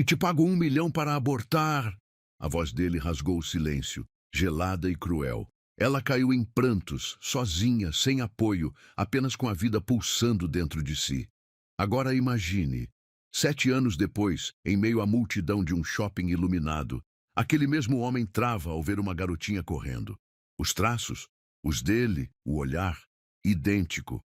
E te pago 1 milhão para abortar. A voz dele rasgou o silêncio, gelada e cruel. Ela caiu em prantos, sozinha, sem apoio, apenas com a vida pulsando dentro de si. Agora imagine, 7 anos depois, em meio à multidão de um shopping iluminado, aquele mesmo homem trava ao ver uma garotinha correndo. Os traços, os dele, o olhar, idêntico.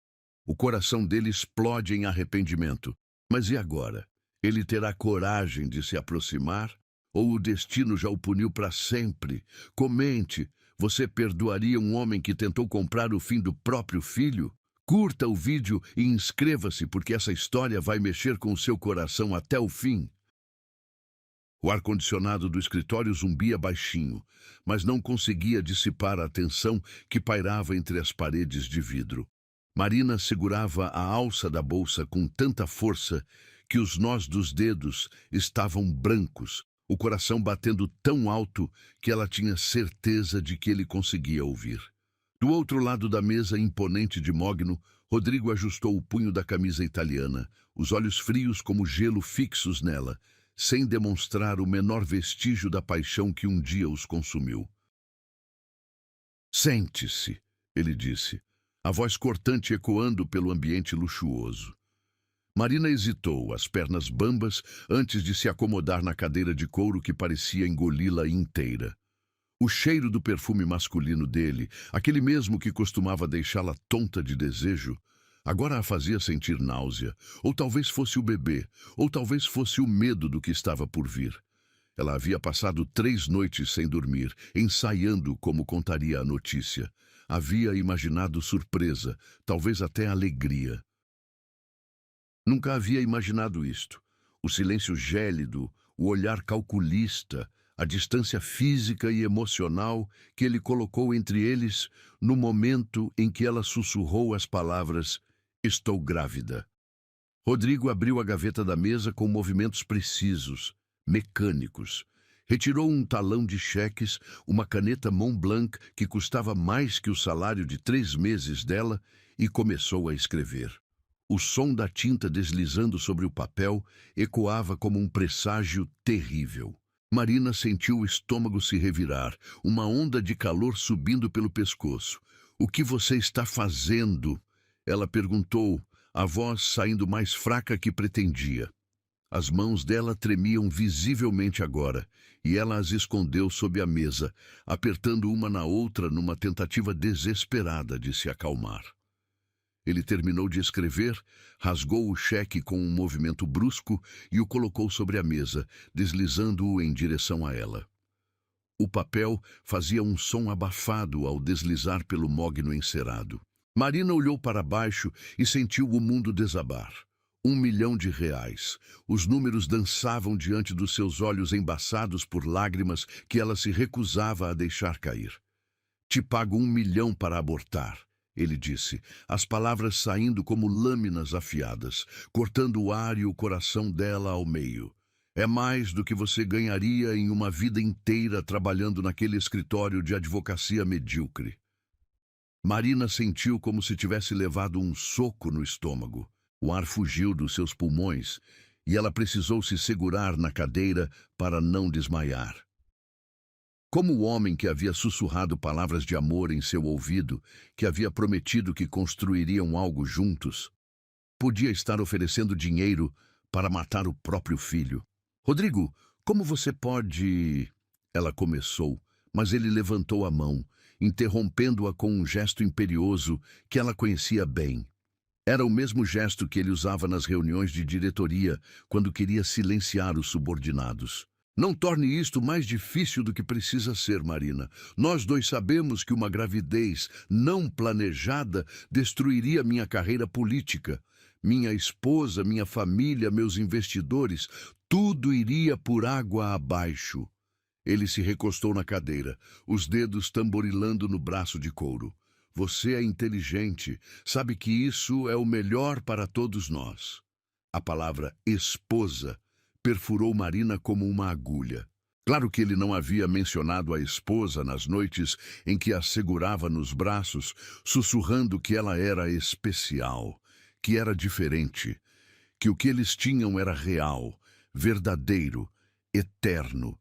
O coração dele explode em arrependimento. Mas e agora? Ele terá coragem de se aproximar? Ou o destino já o puniu para sempre? Comente, você perdoaria um homem que tentou comprar o fim do próprio filho? Curta o vídeo e inscreva-se, porque essa história vai mexer com o seu coração até o fim. O ar-condicionado do escritório zumbia baixinho, mas não conseguia dissipar a tensão que pairava entre as paredes de vidro. Marina segurava a alça da bolsa com tanta força que os nós dos dedos estavam brancos, o coração batendo tão alto que ela tinha certeza de que ele conseguia ouvir. Do outro lado da mesa imponente de mogno, Rodrigo ajustou o punho da camisa italiana, os olhos frios como gelo fixos nela, sem demonstrar o menor vestígio da paixão que um dia os consumiu. "Sente-se", ele disse, a voz cortante ecoando pelo ambiente luxuoso. Marina hesitou, as pernas bambas, antes de se acomodar na cadeira de couro que parecia engoli-la inteira. O cheiro do perfume masculino dele, aquele mesmo que costumava deixá-la tonta de desejo, agora a fazia sentir náusea. Ou talvez fosse o bebê, ou talvez fosse o medo do que estava por vir. Ela havia passado 3 noites sem dormir, ensaiando como contaria a notícia. Havia imaginado surpresa, talvez até alegria. Nunca havia imaginado isto. O silêncio gélido, o olhar calculista, a distância física e emocional que ele colocou entre eles no momento em que ela sussurrou as palavras "Estou grávida". Rodrigo abriu a gaveta da mesa com movimentos precisos, mecânicos. Retirou um talão de cheques, uma caneta Montblanc que custava mais que o salário de 3 meses dela e começou a escrever. O som da tinta deslizando sobre o papel ecoava como um presságio terrível. Marina sentiu o estômago se revirar, uma onda de calor subindo pelo pescoço. "O que você está fazendo?" ela perguntou, a voz saindo mais fraca que pretendia. As mãos dela tremiam visivelmente agora, e ela as escondeu sob a mesa, apertando uma na outra numa tentativa desesperada de se acalmar. Ele terminou de escrever, rasgou o cheque com um movimento brusco e o colocou sobre a mesa, deslizando-o em direção a ela. O papel fazia um som abafado ao deslizar pelo mogno encerado. Marina olhou para baixo e sentiu o mundo desabar. R$ 1 milhão. Os números dançavam diante dos seus olhos embaçados por lágrimas que ela se recusava a deixar cair. "Te pago 1 milhão para abortar", ele disse, as palavras saindo como lâminas afiadas, cortando o ar e o coração dela ao meio. "É mais do que você ganharia em uma vida inteira trabalhando naquele escritório de advocacia medíocre." Marina sentiu como se tivesse levado um soco no estômago. O ar fugiu dos seus pulmões e ela precisou se segurar na cadeira para não desmaiar. Como o homem que havia sussurrado palavras de amor em seu ouvido, que havia prometido que construiriam algo juntos, podia estar oferecendo dinheiro para matar o próprio filho. "Rodrigo, como você pode..." ela começou, mas ele levantou a mão, interrompendo-a com um gesto imperioso que ela conhecia bem. Era o mesmo gesto que ele usava nas reuniões de diretoria, quando queria silenciar os subordinados. "Não torne isto mais difícil do que precisa ser, Marina. Nós dois sabemos que uma gravidez não planejada destruiria minha carreira política. Minha esposa, minha família, meus investidores, tudo iria por água abaixo." Ele se recostou na cadeira, os dedos tamborilando no braço de couro. "Você é inteligente, sabe que isso é o melhor para todos nós." A palavra esposa perfurou Marina como uma agulha. Claro que ele não havia mencionado a esposa nas noites em que a segurava nos braços, sussurrando que ela era especial, que era diferente, que o que eles tinham era real, verdadeiro, eterno.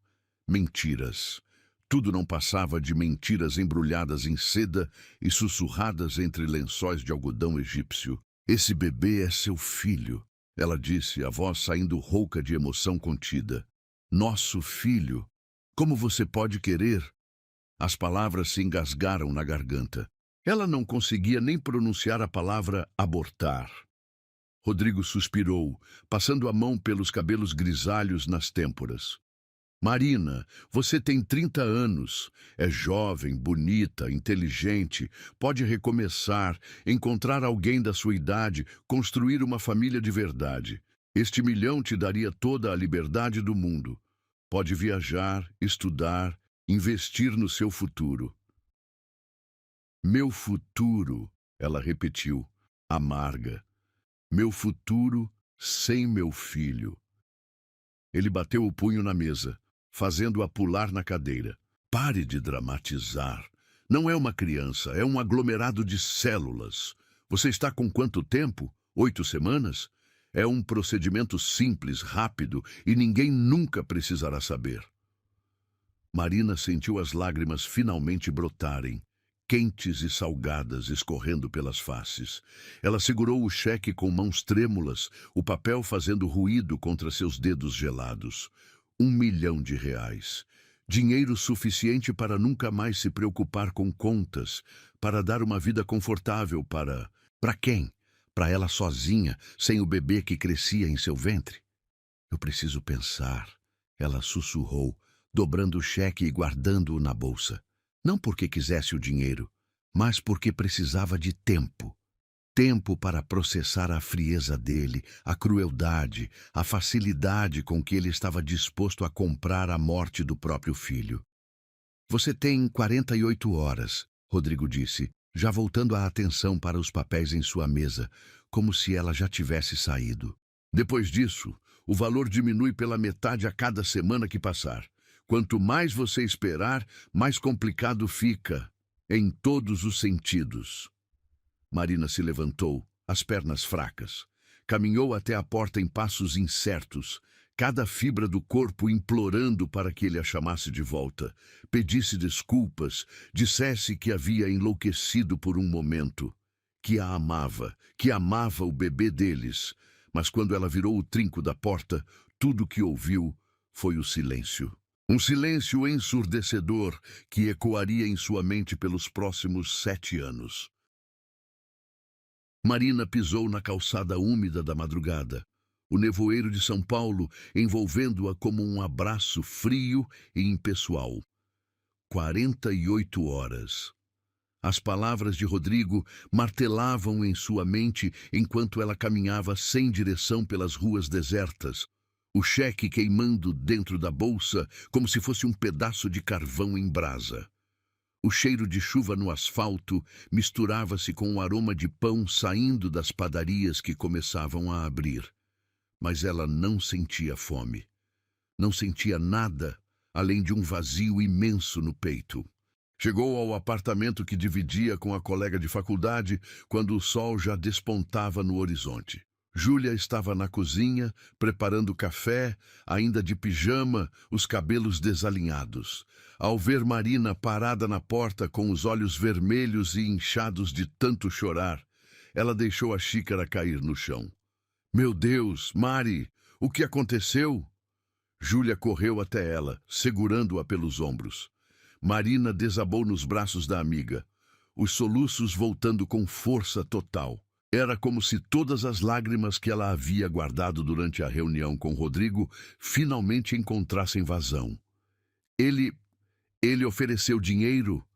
Mentiras. Tudo não passava de mentiras embrulhadas em seda e sussurradas entre lençóis de algodão egípcio. Esse bebê é seu filho, ela disse, a voz saindo rouca de emoção contida. Nosso filho. Como você pode querer? As palavras se engasgaram na garganta. Ela não conseguia nem pronunciar a palavra abortar. Rodrigo suspirou, passando a mão pelos cabelos grisalhos nas têmporas. Marina, você tem 30 anos, é jovem, bonita, inteligente, pode recomeçar, encontrar alguém da sua idade, construir uma família de verdade. Este milhão te daria toda a liberdade do mundo. Pode viajar, estudar, investir no seu futuro. Meu futuro, ela repetiu, amarga. Meu futuro sem meu filho. Ele bateu o punho na mesa, fazendo-a pular na cadeira. Pare de dramatizar. Não é uma criança, é um aglomerado de células. Você está com quanto tempo? 8 semanas? É um procedimento simples, rápido, e ninguém nunca precisará saber. Marina sentiu as lágrimas finalmente brotarem, quentes e salgadas escorrendo pelas faces. Ela segurou o cheque com mãos trêmulas, o papel fazendo ruído contra seus dedos gelados. R$1 milhão. Dinheiro suficiente para nunca mais se preocupar com contas, para dar uma vida confortável para... Para quem? Para ela sozinha, sem o bebê que crescia em seu ventre? Eu preciso pensar, ela sussurrou, dobrando o cheque e guardando-o na bolsa. Não porque quisesse o dinheiro, mas porque precisava de tempo. Tempo para processar a frieza dele, a crueldade, a facilidade com que ele estava disposto a comprar a morte do próprio filho. Você tem 48 horas, Rodrigo disse, já voltando a atenção para os papéis em sua mesa, como se ela já tivesse saído. Depois disso, o valor diminui pela metade a cada semana que passar. Quanto mais você esperar, mais complicado fica, em todos os sentidos. Marina se levantou, as pernas fracas. Caminhou até a porta em passos incertos, cada fibra do corpo implorando para que ele a chamasse de volta, pedisse desculpas, dissesse que havia enlouquecido por um momento, que a amava, que amava o bebê deles. Mas quando ela virou o trinco da porta, tudo o que ouviu foi o silêncio. Um silêncio ensurdecedor que ecoaria em sua mente pelos próximos 7 anos. Marina pisou na calçada úmida da madrugada, o nevoeiro de São Paulo envolvendo-a como um abraço frio e impessoal. 48 horas. As palavras de Rodrigo martelavam em sua mente enquanto ela caminhava sem direção pelas ruas desertas, o cheque queimando dentro da bolsa como se fosse um pedaço de carvão em brasa. O cheiro de chuva no asfalto misturava-se com o aroma de pão saindo das padarias que começavam a abrir. Mas ela não sentia fome. Não sentia nada além de um vazio imenso no peito. Chegou ao apartamento que dividia com a colega de faculdade quando o sol já despontava no horizonte. Júlia estava na cozinha, preparando café, ainda de pijama, os cabelos desalinhados. Ao ver Marina parada na porta com os olhos vermelhos e inchados de tanto chorar, ela deixou a xícara cair no chão. Meu Deus, Mari, o que aconteceu? Júlia correu até ela, segurando-a pelos ombros. Marina desabou nos braços da amiga, os soluços voltando com força total. Era como se todas as lágrimas que ela havia guardado durante a reunião com Rodrigo finalmente encontrassem vazão. Ele ofereceu dinheiro?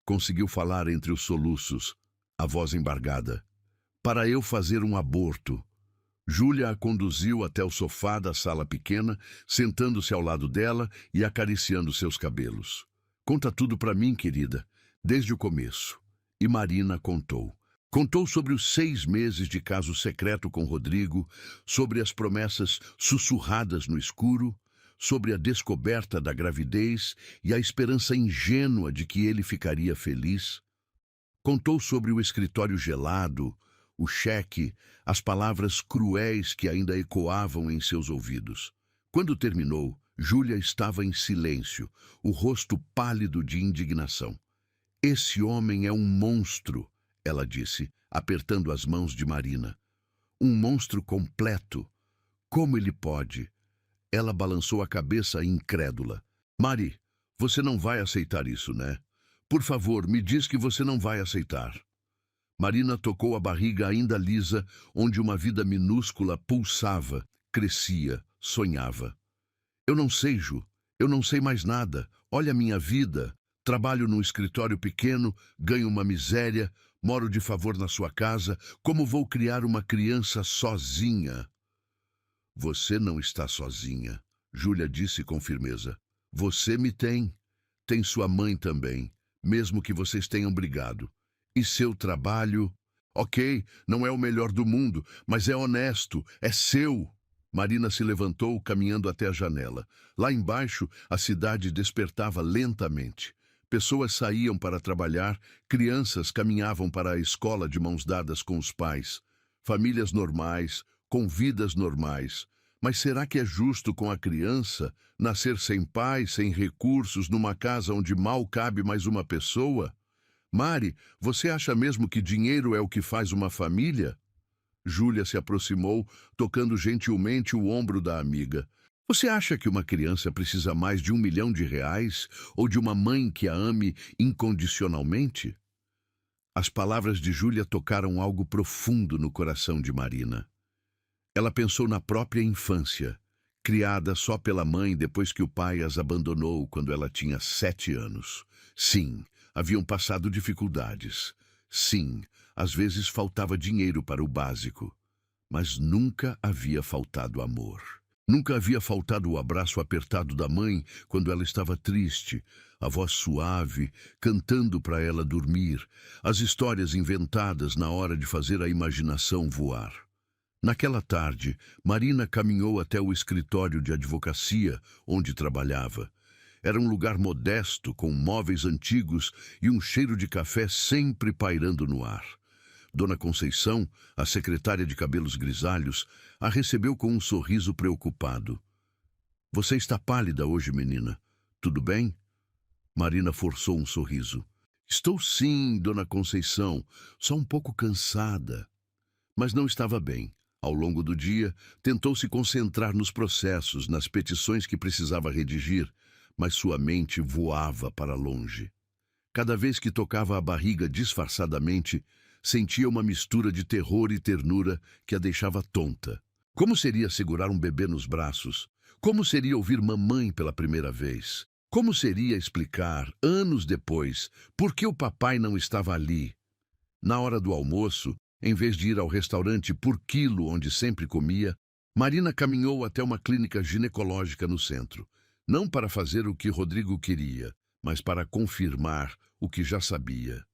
Conseguiu falar entre os soluços, a voz embargada. Para eu fazer um aborto. Júlia a conduziu até o sofá da sala pequena, sentando-se ao lado dela e acariciando seus cabelos. Conta tudo para mim, querida, desde o começo. E Marina contou. Contou sobre os 6 meses de caso secreto com Rodrigo, sobre as promessas sussurradas no escuro, sobre a descoberta da gravidez e a esperança ingênua de que ele ficaria feliz. Contou sobre o escritório gelado, o cheque, as palavras cruéis que ainda ecoavam em seus ouvidos. Quando terminou, Júlia estava em silêncio, o rosto pálido de indignação. Esse homem é um monstro, ela disse, apertando as mãos de Marina. Um monstro completo. Como ele pode? Ela balançou a cabeça incrédula. Mari, você não vai aceitar isso, né? Por favor, me diz que você não vai aceitar. Marina tocou a barriga ainda lisa, onde uma vida minúscula pulsava, crescia, sonhava. Eu não sei, Ju. Eu não sei mais nada. Olha a minha vida. Trabalho num escritório pequeno, ganho uma miséria, moro de favor na sua casa. Como vou criar uma criança sozinha? Você não está sozinha, Júlia disse com firmeza. Você me tem. Tem sua mãe também, mesmo que vocês tenham brigado. E seu trabalho? Ok, não é o melhor do mundo, mas é honesto, é seu. Marina se levantou, caminhando até a janela. Lá embaixo, a cidade despertava lentamente. Pessoas saíam para trabalhar, crianças caminhavam para a escola de mãos dadas com os pais. Famílias normais, com vidas normais. Mas será que é justo com a criança nascer sem pai, sem recursos, numa casa onde mal cabe mais uma pessoa? Mari, você acha mesmo que dinheiro é o que faz uma família? Júlia se aproximou, tocando gentilmente o ombro da amiga. Você acha que uma criança precisa mais de R$ 1 milhão ou de uma mãe que a ame incondicionalmente? As palavras de Júlia tocaram algo profundo no coração de Marina. Ela pensou na própria infância, criada só pela mãe depois que o pai as abandonou quando ela tinha 7 anos. Sim, haviam passado dificuldades. Sim, às vezes faltava dinheiro para o básico. Mas nunca havia faltado amor. Nunca havia faltado o abraço apertado da mãe quando ela estava triste, a voz suave, cantando para ela dormir, as histórias inventadas na hora de fazer a imaginação voar. Naquela tarde, Marina caminhou até o escritório de advocacia onde trabalhava. Era um lugar modesto, com móveis antigos e um cheiro de café sempre pairando no ar. Dona Conceição, a secretária de cabelos grisalhos, a recebeu com um sorriso preocupado. Você está pálida hoje, menina. Tudo bem? Marina forçou um sorriso. Estou sim, Dona Conceição, só um pouco cansada. Mas não estava bem. Ao longo do dia, tentou se concentrar nos processos, nas petições que precisava redigir, mas sua mente voava para longe. Cada vez que tocava a barriga disfarçadamente, sentia uma mistura de terror e ternura que a deixava tonta. Como seria segurar um bebê nos braços? Como seria ouvir mamãe pela primeira vez? Como seria explicar, anos depois, por que o papai não estava ali? Na hora do almoço, em vez de ir ao restaurante por quilo onde sempre comia, Marina caminhou até uma clínica ginecológica no centro. Não para fazer o que Rodrigo queria, mas para confirmar o que já sabia.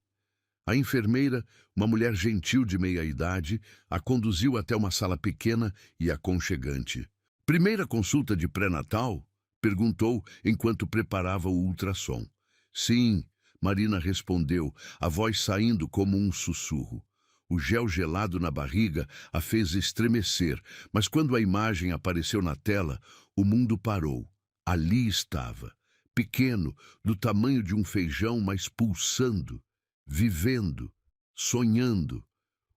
A enfermeira, uma mulher gentil de meia-idade, a conduziu até uma sala pequena e aconchegante. Primeira consulta de pré-natal? Perguntou enquanto preparava o ultrassom. Sim, Marina respondeu, a voz saindo como um sussurro. O gel gelado na barriga a fez estremecer, mas quando a imagem apareceu na tela, o mundo parou. Ali estava, pequeno, do tamanho de um feijão, mas pulsando, vivendo, sonhando.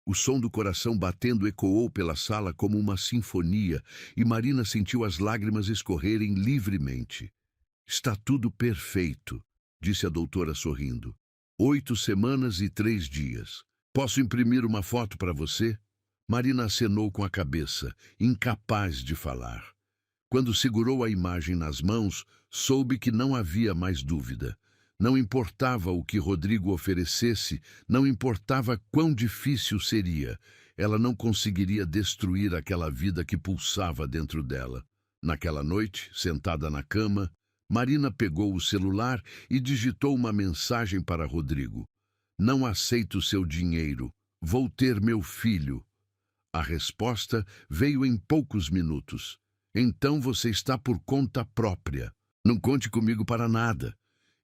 O som do coração batendo ecoou pela sala como uma sinfonia e Marina sentiu as lágrimas escorrerem livremente. Está tudo perfeito, disse a doutora sorrindo. 8 semanas e 3 dias. Posso imprimir uma foto para você? Marina acenou com a cabeça, incapaz de falar. Quando segurou a imagem nas mãos, soube que não havia mais dúvida. Não importava o que Rodrigo oferecesse, não importava quão difícil seria. Ela não conseguiria destruir aquela vida que pulsava dentro dela. Naquela noite, sentada na cama, Marina pegou o celular e digitou uma mensagem para Rodrigo. Não aceito seu dinheiro. Vou ter meu filho. A resposta veio em poucos minutos. Então você está por conta própria. Não conte comigo para nada.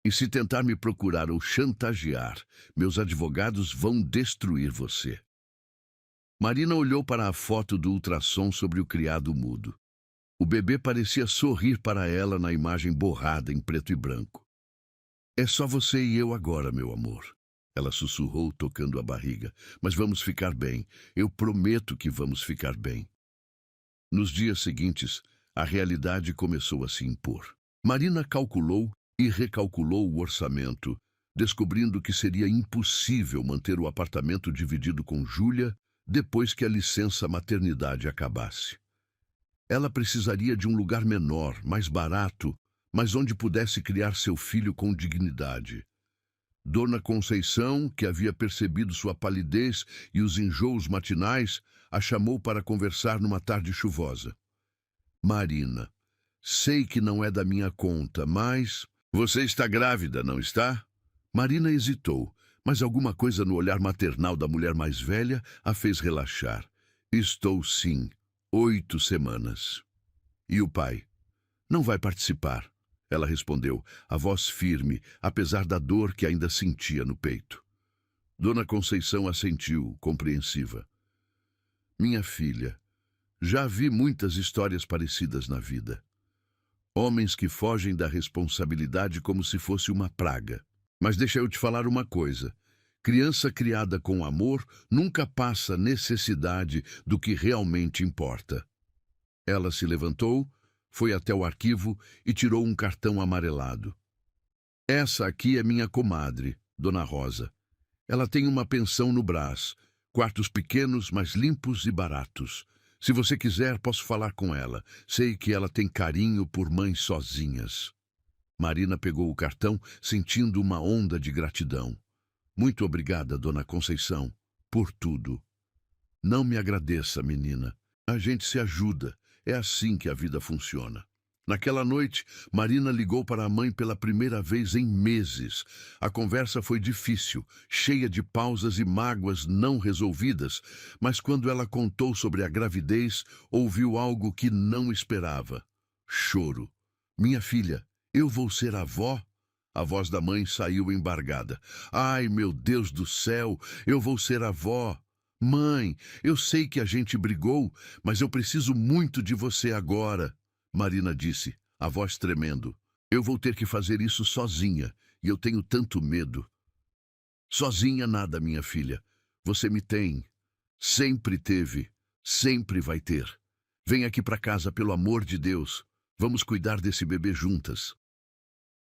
E se tentar me procurar ou chantagear, meus advogados vão destruir você. Marina olhou para a foto do ultrassom sobre o criado mudo. O bebê parecia sorrir para ela na imagem borrada em preto e branco. É só você e eu agora, meu amor. Ela sussurrou, tocando a barriga. Mas vamos ficar bem. Eu prometo que vamos ficar bem. Nos dias seguintes, a realidade começou a se impor. Marina calculou e recalculou o orçamento, descobrindo que seria impossível manter o apartamento dividido com Júlia depois que a licença maternidade acabasse. Ela precisaria de um lugar menor, mais barato, mas onde pudesse criar seu filho com dignidade. Dona Conceição, que havia percebido sua palidez e os enjoos matinais, a chamou para conversar numa tarde chuvosa. Marina, sei que não é da minha conta, mas... Você está grávida, não está? Marina hesitou, mas alguma coisa no olhar maternal da mulher mais velha a fez relaxar. Estou sim, 8 semanas. E o pai? Não vai participar. Ela respondeu, a voz firme, apesar da dor que ainda sentia no peito. Dona Conceição assentiu, compreensiva. Minha filha, já vi muitas histórias parecidas na vida. Homens que fogem da responsabilidade como se fosse uma praga. Mas deixa eu te falar uma coisa. Criança criada com amor nunca passa necessidade do que realmente importa. Ela se levantou, foi até o arquivo e tirou um cartão amarelado. Essa aqui é minha comadre, Dona Rosa. Ela tem uma pensão no Brás, quartos pequenos, mas limpos e baratos. Se você quiser, posso falar com ela. Sei que ela tem carinho por mães sozinhas. Marina pegou o cartão, sentindo uma onda de gratidão. Muito obrigada, Dona Conceição, por tudo. Não me agradeça, menina. A gente se ajuda. É assim que a vida funciona. Naquela noite, Marina ligou para a mãe pela primeira vez em meses. A conversa foi difícil, cheia de pausas e mágoas não resolvidas, mas quando ela contou sobre a gravidez, ouviu algo que não esperava. Choro. Minha filha, eu vou ser avó? A voz da mãe saiu embargada. Ai, meu Deus do céu, eu vou ser avó. Mãe, eu sei que a gente brigou, mas eu preciso muito de você agora. Marina disse, a voz tremendo. Eu vou ter que fazer isso sozinha, e eu tenho tanto medo. Sozinha nada, minha filha. Você me tem. Sempre teve. Sempre vai ter. Vem aqui para casa, pelo amor de Deus. Vamos cuidar desse bebê juntas.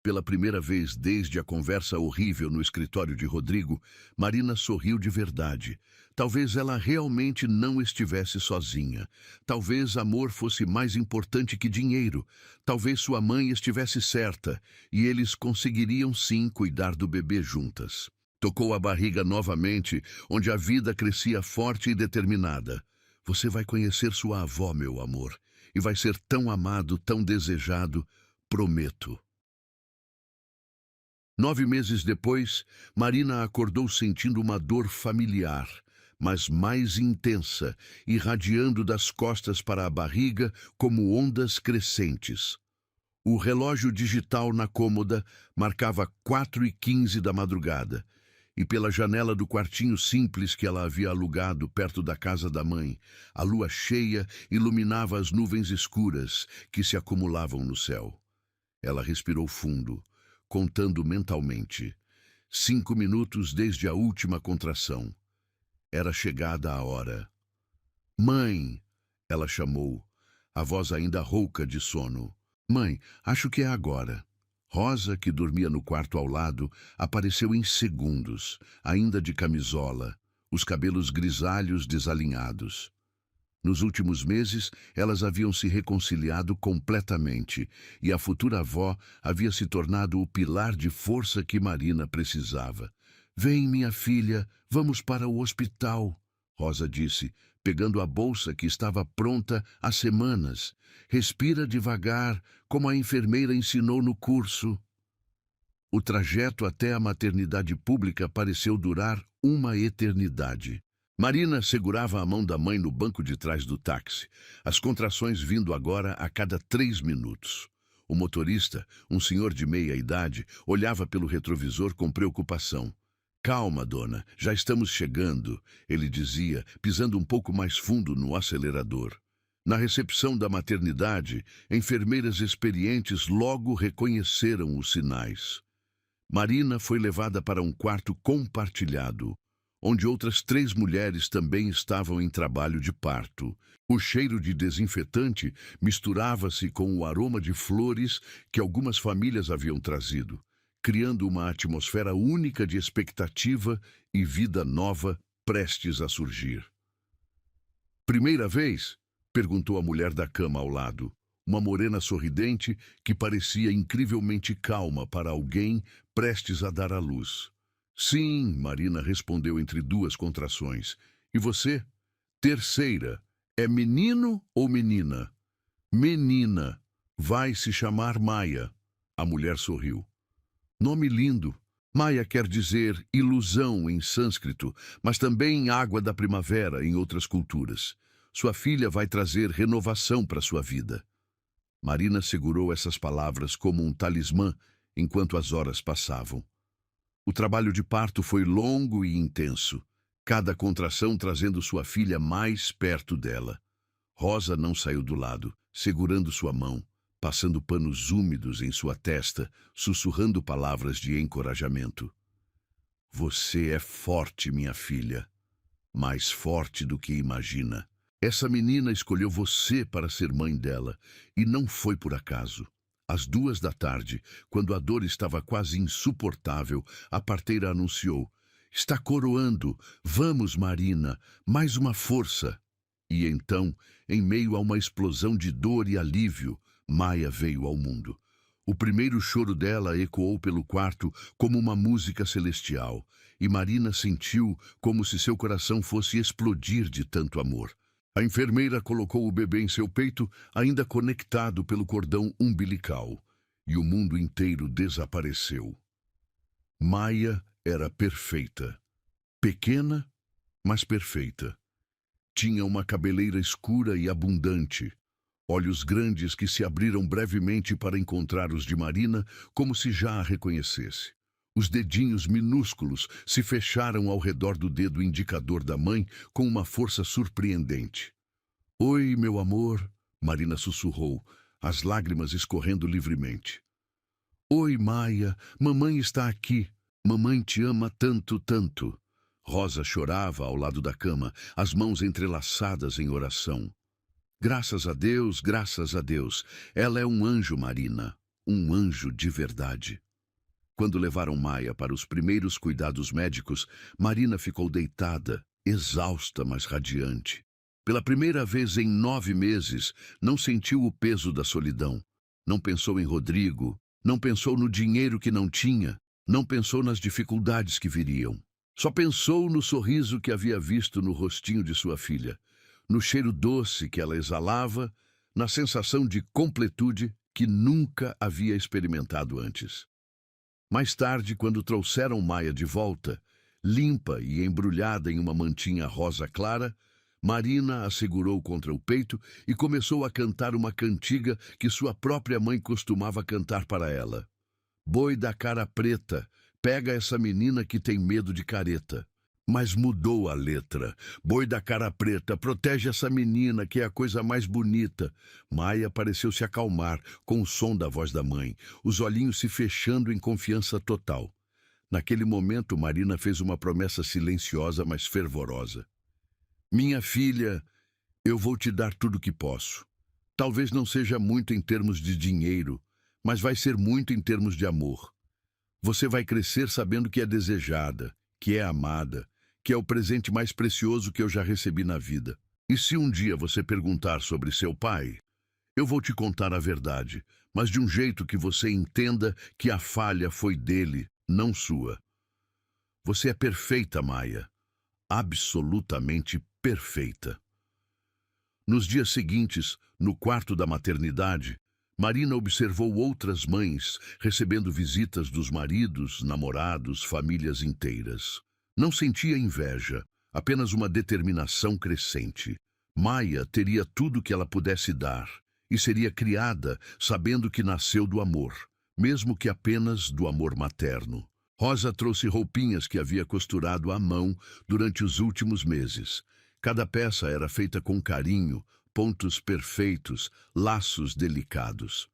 Pela primeira vez desde a conversa horrível no escritório de Rodrigo, Marina sorriu de verdade. Talvez ela realmente não estivesse sozinha. Talvez amor fosse mais importante que dinheiro. Talvez sua mãe estivesse certa e eles conseguiriam sim cuidar do bebê juntas. Tocou a barriga novamente, onde a vida crescia forte e determinada. Você vai conhecer sua avó, meu amor, e vai ser tão amado, tão desejado, prometo. 9 meses depois, Marina acordou sentindo uma dor familiar, mas mais intensa, irradiando das costas para a barriga como ondas crescentes. O relógio digital na cômoda marcava 4h15 da madrugada, e pela janela do quartinho simples que ela havia alugado perto da casa da mãe, a lua cheia iluminava as nuvens escuras que se acumulavam no céu. Ela respirou fundo, contando mentalmente. 5 minutos desde a última contração. Era chegada a hora. Mãe! Ela chamou, a voz ainda rouca de sono. Mãe, acho que é agora. Rosa, que dormia no quarto ao lado, apareceu em segundos, ainda de camisola, os cabelos grisalhos desalinhados. Nos últimos meses, elas haviam se reconciliado completamente, e a futura avó havia se tornado o pilar de força que Marina precisava. Vem, minha filha, vamos para o hospital, Rosa disse, pegando a bolsa que estava pronta há semanas. Respira devagar, como a enfermeira ensinou no curso. O trajeto até a maternidade pública pareceu durar uma eternidade. Marina segurava a mão da mãe no banco de trás do táxi, as contrações vindo agora a cada 3 minutos. O motorista, um senhor de meia idade, olhava pelo retrovisor com preocupação. Calma, dona, já estamos chegando, ele dizia, pisando um pouco mais fundo no acelerador. Na recepção da maternidade, enfermeiras experientes logo reconheceram os sinais. Marina foi levada para um quarto compartilhado, onde outras 3 mulheres também estavam em trabalho de parto. O cheiro de desinfetante misturava-se com o aroma de flores que algumas famílias haviam trazido, criando uma atmosfera única de expectativa e vida nova prestes a surgir. Primeira vez? Perguntou a mulher da cama ao lado, uma morena sorridente que parecia incrivelmente calma para alguém prestes a dar à luz. Sim, Marina respondeu entre 2 contrações. E você? Terceira. É menino ou menina? Menina. Vai se chamar Maia. A mulher sorriu. Nome lindo. Maia quer dizer ilusão em sânscrito, mas também água da primavera em outras culturas. Sua filha vai trazer renovação para sua vida. Marina segurou essas palavras como um talismã enquanto as horas passavam. O trabalho de parto foi longo e intenso, cada contração trazendo sua filha mais perto dela. Rosa não saiu do lado, segurando sua mão, passando panos úmidos em sua testa, sussurrando palavras de encorajamento. Você é forte, minha filha, mais forte do que imagina. Essa menina escolheu você para ser mãe dela, e não foi por acaso. Às 2 da tarde, quando a dor estava quase insuportável, a parteira anunciou: está coroando, vamos, Marina, mais uma força. E então, em meio a uma explosão de dor e alívio, Maia veio ao mundo. O primeiro choro dela ecoou pelo quarto como uma música celestial, e Marina sentiu como se seu coração fosse explodir de tanto amor. A enfermeira colocou o bebê em seu peito, ainda conectado pelo cordão umbilical, e o mundo inteiro desapareceu. Maia era perfeita. Pequena, mas perfeita. Tinha uma cabeleira escura e abundante, olhos grandes que se abriram brevemente para encontrar os de Marina, como se já a reconhecesse. Os dedinhos minúsculos se fecharam ao redor do dedo indicador da mãe com uma força surpreendente. Oi, meu amor, Marina sussurrou, as lágrimas escorrendo livremente. Oi, Maia, mamãe está aqui. Mamãe te ama tanto, tanto. Rosa chorava ao lado da cama, as mãos entrelaçadas em oração. Graças a Deus, ela é um anjo, Marina, um anjo de verdade. Quando levaram Maia para os primeiros cuidados médicos, Marina ficou deitada, exausta, mas radiante. Pela primeira vez em 9 meses, não sentiu o peso da solidão. Não pensou em Rodrigo, não pensou no dinheiro que não tinha, não pensou nas dificuldades que viriam. Só pensou no sorriso que havia visto no rostinho de sua filha, no cheiro doce que ela exalava, na sensação de completude que nunca havia experimentado antes. Mais tarde, quando trouxeram Maia de volta, limpa e embrulhada em uma mantinha rosa clara, Marina a segurou contra o peito e começou a cantar uma cantiga que sua própria mãe costumava cantar para ela. Boi da cara preta, pega essa menina que tem medo de careta. Mas mudou a letra. Boi da cara preta, protege essa menina que é a coisa mais bonita. Maia pareceu se acalmar com o som da voz da mãe, os olhinhos se fechando em confiança total. Naquele momento, Marina fez uma promessa silenciosa, mas fervorosa. Minha filha, eu vou te dar tudo que posso. Talvez não seja muito em termos de dinheiro, mas vai ser muito em termos de amor. Você vai crescer sabendo que é desejada, que é amada, que é o presente mais precioso que eu já recebi na vida. E se um dia você perguntar sobre seu pai, eu vou te contar a verdade, mas de um jeito que você entenda que a falha foi dele, não sua. Você é perfeita, Maia. Absolutamente perfeita. Nos dias seguintes, no quarto da maternidade, Marina observou outras mães recebendo visitas dos maridos, namorados, famílias inteiras. Não sentia inveja, apenas uma determinação crescente. Maia teria tudo que ela pudesse dar e seria criada sabendo que nasceu do amor, mesmo que apenas do amor materno. Rosa trouxe roupinhas que havia costurado à mão durante os últimos meses. Cada peça era feita com carinho, pontos perfeitos, laços delicados.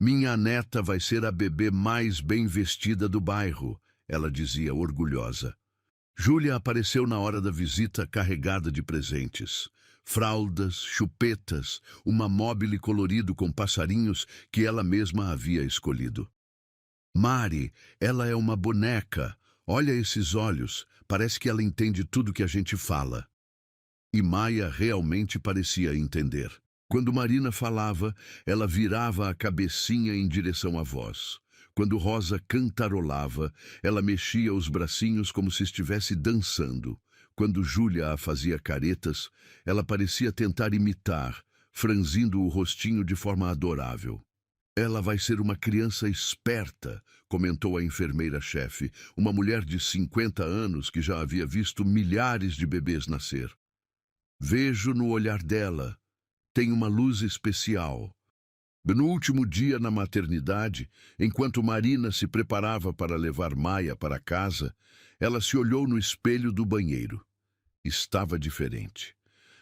Minha neta vai ser a bebê mais bem vestida do bairro, ela dizia orgulhosa. Júlia apareceu na hora da visita carregada de presentes. Fraldas, chupetas, uma mobile colorido com passarinhos que ela mesma havia escolhido. Mari, ela é uma boneca. Olha esses olhos, parece que ela entende tudo que a gente fala. E Maia realmente parecia entender. Quando Marina falava, ela virava a cabecinha em direção à voz. Quando Rosa cantarolava, ela mexia os bracinhos como se estivesse dançando. Quando Júlia a fazia caretas, ela parecia tentar imitar, franzindo o rostinho de forma adorável. Ela vai ser uma criança esperta, comentou a enfermeira-chefe, uma mulher de 50 anos que já havia visto milhares de bebês nascer. Vejo no olhar dela, tem uma luz especial. No último dia na maternidade, enquanto Marina se preparava para levar Maia para casa, ela se olhou no espelho do banheiro. Estava diferente.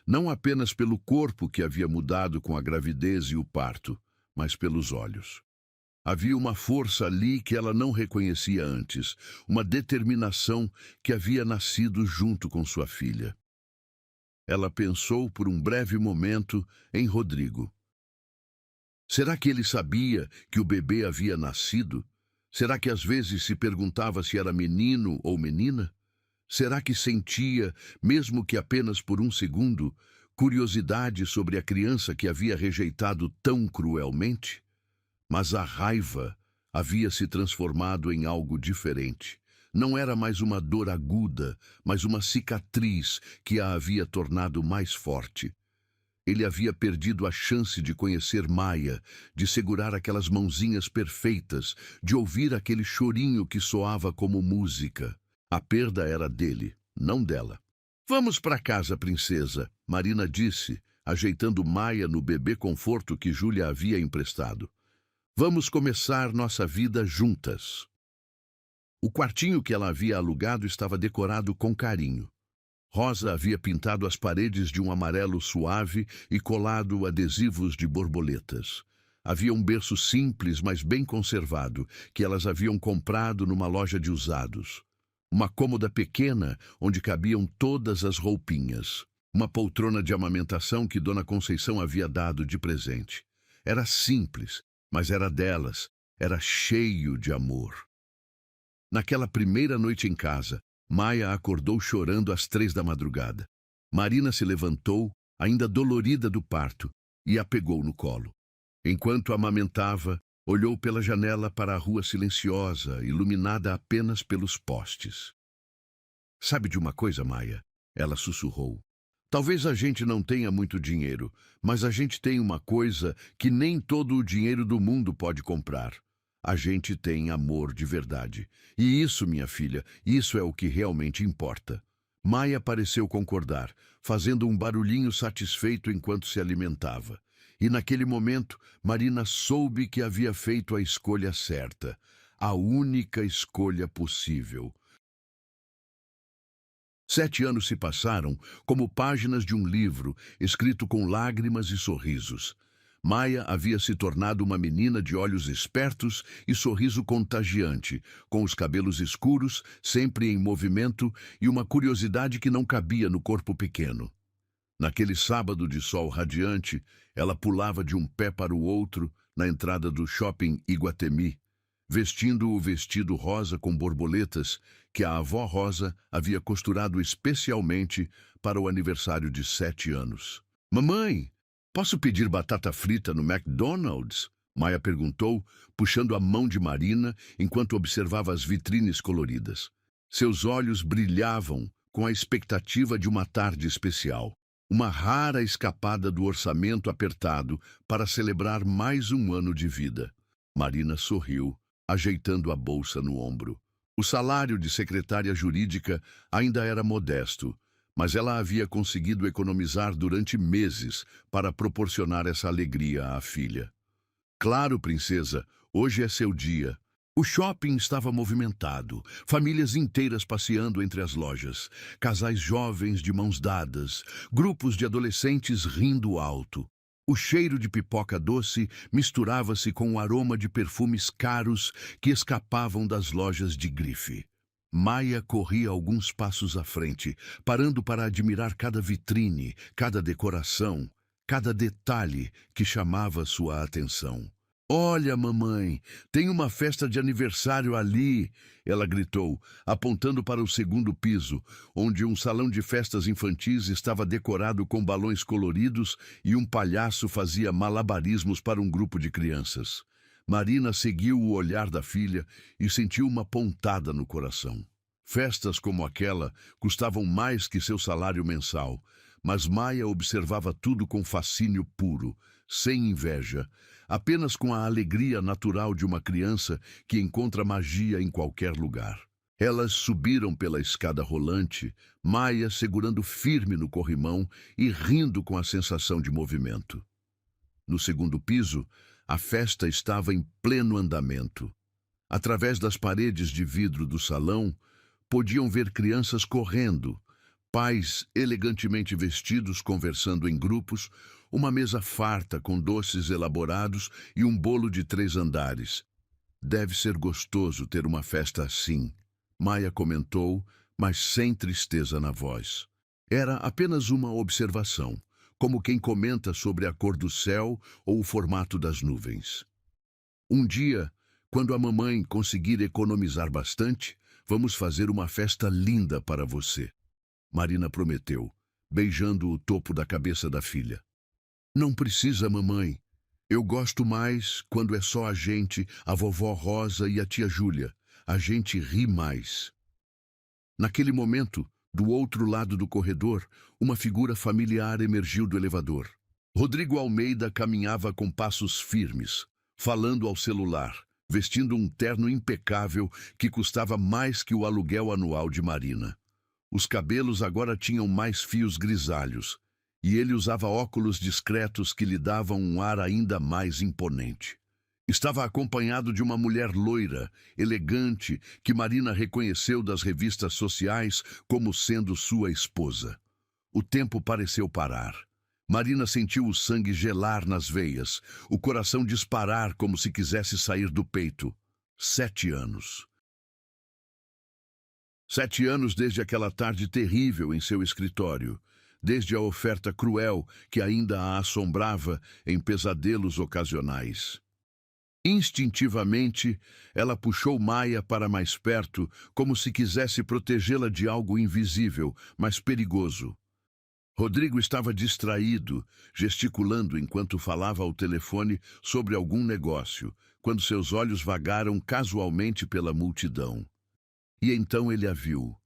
Não apenas pelo corpo que havia mudado com a gravidez e o parto, mas pelos olhos. Havia uma força ali que ela não reconhecia antes, uma determinação que havia nascido junto com sua filha. Ela pensou por um breve momento em Rodrigo. Será que ele sabia que o bebê havia nascido? Será que às vezes se perguntava se era menino ou menina? Será que sentia, mesmo que apenas por um segundo, curiosidade sobre a criança que havia rejeitado tão cruelmente? Mas a raiva havia se transformado em algo diferente. Não era mais uma dor aguda, mas uma cicatriz que a havia tornado mais forte. Ele havia perdido a chance de conhecer Maia, de segurar aquelas mãozinhas perfeitas, de ouvir aquele chorinho que soava como música. A perda era dele, não dela. Vamos para casa, princesa, Marina disse, ajeitando Maia no bebê conforto que Júlia havia emprestado. Vamos começar nossa vida juntas. O quartinho que ela havia alugado estava decorado com carinho. Rosa havia pintado as paredes de um amarelo suave e colado adesivos de borboletas. Havia um berço simples, mas bem conservado, que elas haviam comprado numa loja de usados. Uma cômoda pequena, onde cabiam todas as roupinhas. Uma poltrona de amamentação que Dona Conceição havia dado de presente. Era simples, mas era delas. Era cheio de amor. Naquela primeira noite em casa, Maia acordou chorando às 3 da madrugada. Marina se levantou, ainda dolorida do parto, e a pegou no colo. Enquanto amamentava, olhou pela janela para a rua silenciosa, iluminada apenas pelos postes. Sabe de uma coisa, Maia? Ela sussurrou. Talvez a gente não tenha muito dinheiro, mas a gente tem uma coisa que nem todo o dinheiro do mundo pode comprar. A gente tem amor de verdade. E isso, minha filha, isso é o que realmente importa. Maia pareceu concordar, fazendo um barulhinho satisfeito enquanto se alimentava. E naquele momento, Marina soube que havia feito a escolha certa, a única escolha possível. 7 anos se passaram como páginas de um livro, escrito com lágrimas e sorrisos. Maia havia se tornado uma menina de olhos espertos e sorriso contagiante, com os cabelos escuros, sempre em movimento e uma curiosidade que não cabia no corpo pequeno. Naquele sábado de sol radiante, ela pulava de um pé para o outro na entrada do shopping Iguatemi, vestindo o vestido rosa com borboletas que a avó Rosa havia costurado especialmente para o aniversário de 7 anos. Mamãe! Posso pedir batata frita no McDonald's? Maia perguntou, puxando a mão de Marina enquanto observava as vitrines coloridas. Seus olhos brilhavam com a expectativa de uma tarde especial. Uma rara escapada do orçamento apertado para celebrar mais um ano de vida. Marina sorriu, ajeitando a bolsa no ombro. O salário de secretária jurídica ainda era modesto, mas ela havia conseguido economizar durante meses para proporcionar essa alegria à filha. Claro, princesa, hoje é seu dia. O shopping estava movimentado, famílias inteiras passeando entre as lojas, casais jovens de mãos dadas, grupos de adolescentes rindo alto. O cheiro de pipoca doce misturava-se com o aroma de perfumes caros que escapavam das lojas de grife. Maia corria alguns passos à frente, parando para admirar cada vitrine, cada decoração, cada detalhe que chamava sua atenção. "Olha, mamãe, tem uma festa de aniversário ali!" Ela gritou, apontando para o segundo piso, onde um salão de festas infantis estava decorado com balões coloridos e um palhaço fazia malabarismos para um grupo de crianças. Marina seguiu o olhar da filha e sentiu uma pontada no coração. Festas como aquela custavam mais que seu salário mensal, mas Maia observava tudo com fascínio puro, sem inveja, apenas com a alegria natural de uma criança que encontra magia em qualquer lugar. Elas subiram pela escada rolante, Maia segurando firme no corrimão e rindo com a sensação de movimento. No segundo piso, a festa estava em pleno andamento. Através das paredes de vidro do salão, podiam ver crianças correndo, pais elegantemente vestidos conversando em grupos, uma mesa farta com doces elaborados e um bolo de 3 andares. "Deve ser gostoso ter uma festa assim", Maia comentou, mas sem tristeza na voz. Era apenas uma observação, como quem comenta sobre a cor do céu ou o formato das nuvens. "Um dia, quando a mamãe conseguir economizar bastante, vamos fazer uma festa linda para você", Marina prometeu, beijando o topo da cabeça da filha. "Não precisa, mamãe. Eu gosto mais quando é só a gente, a vovó Rosa e a tia Júlia. A gente ri mais." Naquele momento, do outro lado do corredor, uma figura familiar emergiu do elevador. Rodrigo Almeida caminhava com passos firmes, falando ao celular, vestindo um terno impecável que custava mais que o aluguel anual de Marina. Os cabelos agora tinham mais fios grisalhos, e ele usava óculos discretos que lhe davam um ar ainda mais imponente. Estava acompanhado de uma mulher loira, elegante, que Marina reconheceu das revistas sociais como sendo sua esposa. O tempo pareceu parar. Marina sentiu o sangue gelar nas veias, o coração disparar como se quisesse sair do peito. 7 anos. 7 anos desde aquela tarde terrível em seu escritório, desde a oferta cruel que ainda a assombrava em pesadelos ocasionais. Instintivamente, ela puxou Maia para mais perto, como se quisesse protegê-la de algo invisível, mas perigoso. Rodrigo estava distraído, gesticulando enquanto falava ao telefone sobre algum negócio, quando seus olhos vagaram casualmente pela multidão. E então ele a viu.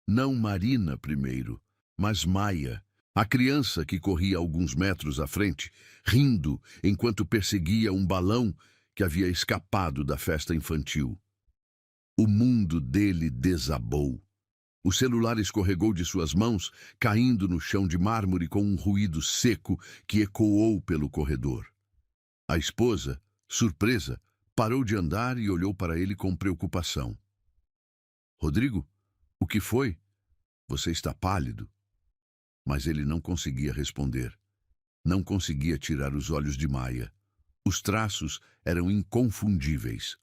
Não Marina primeiro, mas Maia, a criança que corria alguns metros à frente, rindo enquanto perseguia um balão que havia escapado da festa infantil. O mundo dele desabou. O celular escorregou de suas mãos, caindo no chão de mármore com um ruído seco que ecoou pelo corredor. A esposa, surpresa, parou de andar e olhou para ele com preocupação. "Rodrigo, o que foi? Você está pálido." Mas ele não conseguia responder. Não conseguia tirar os olhos de Maia. Os traços eram inconfundíveis.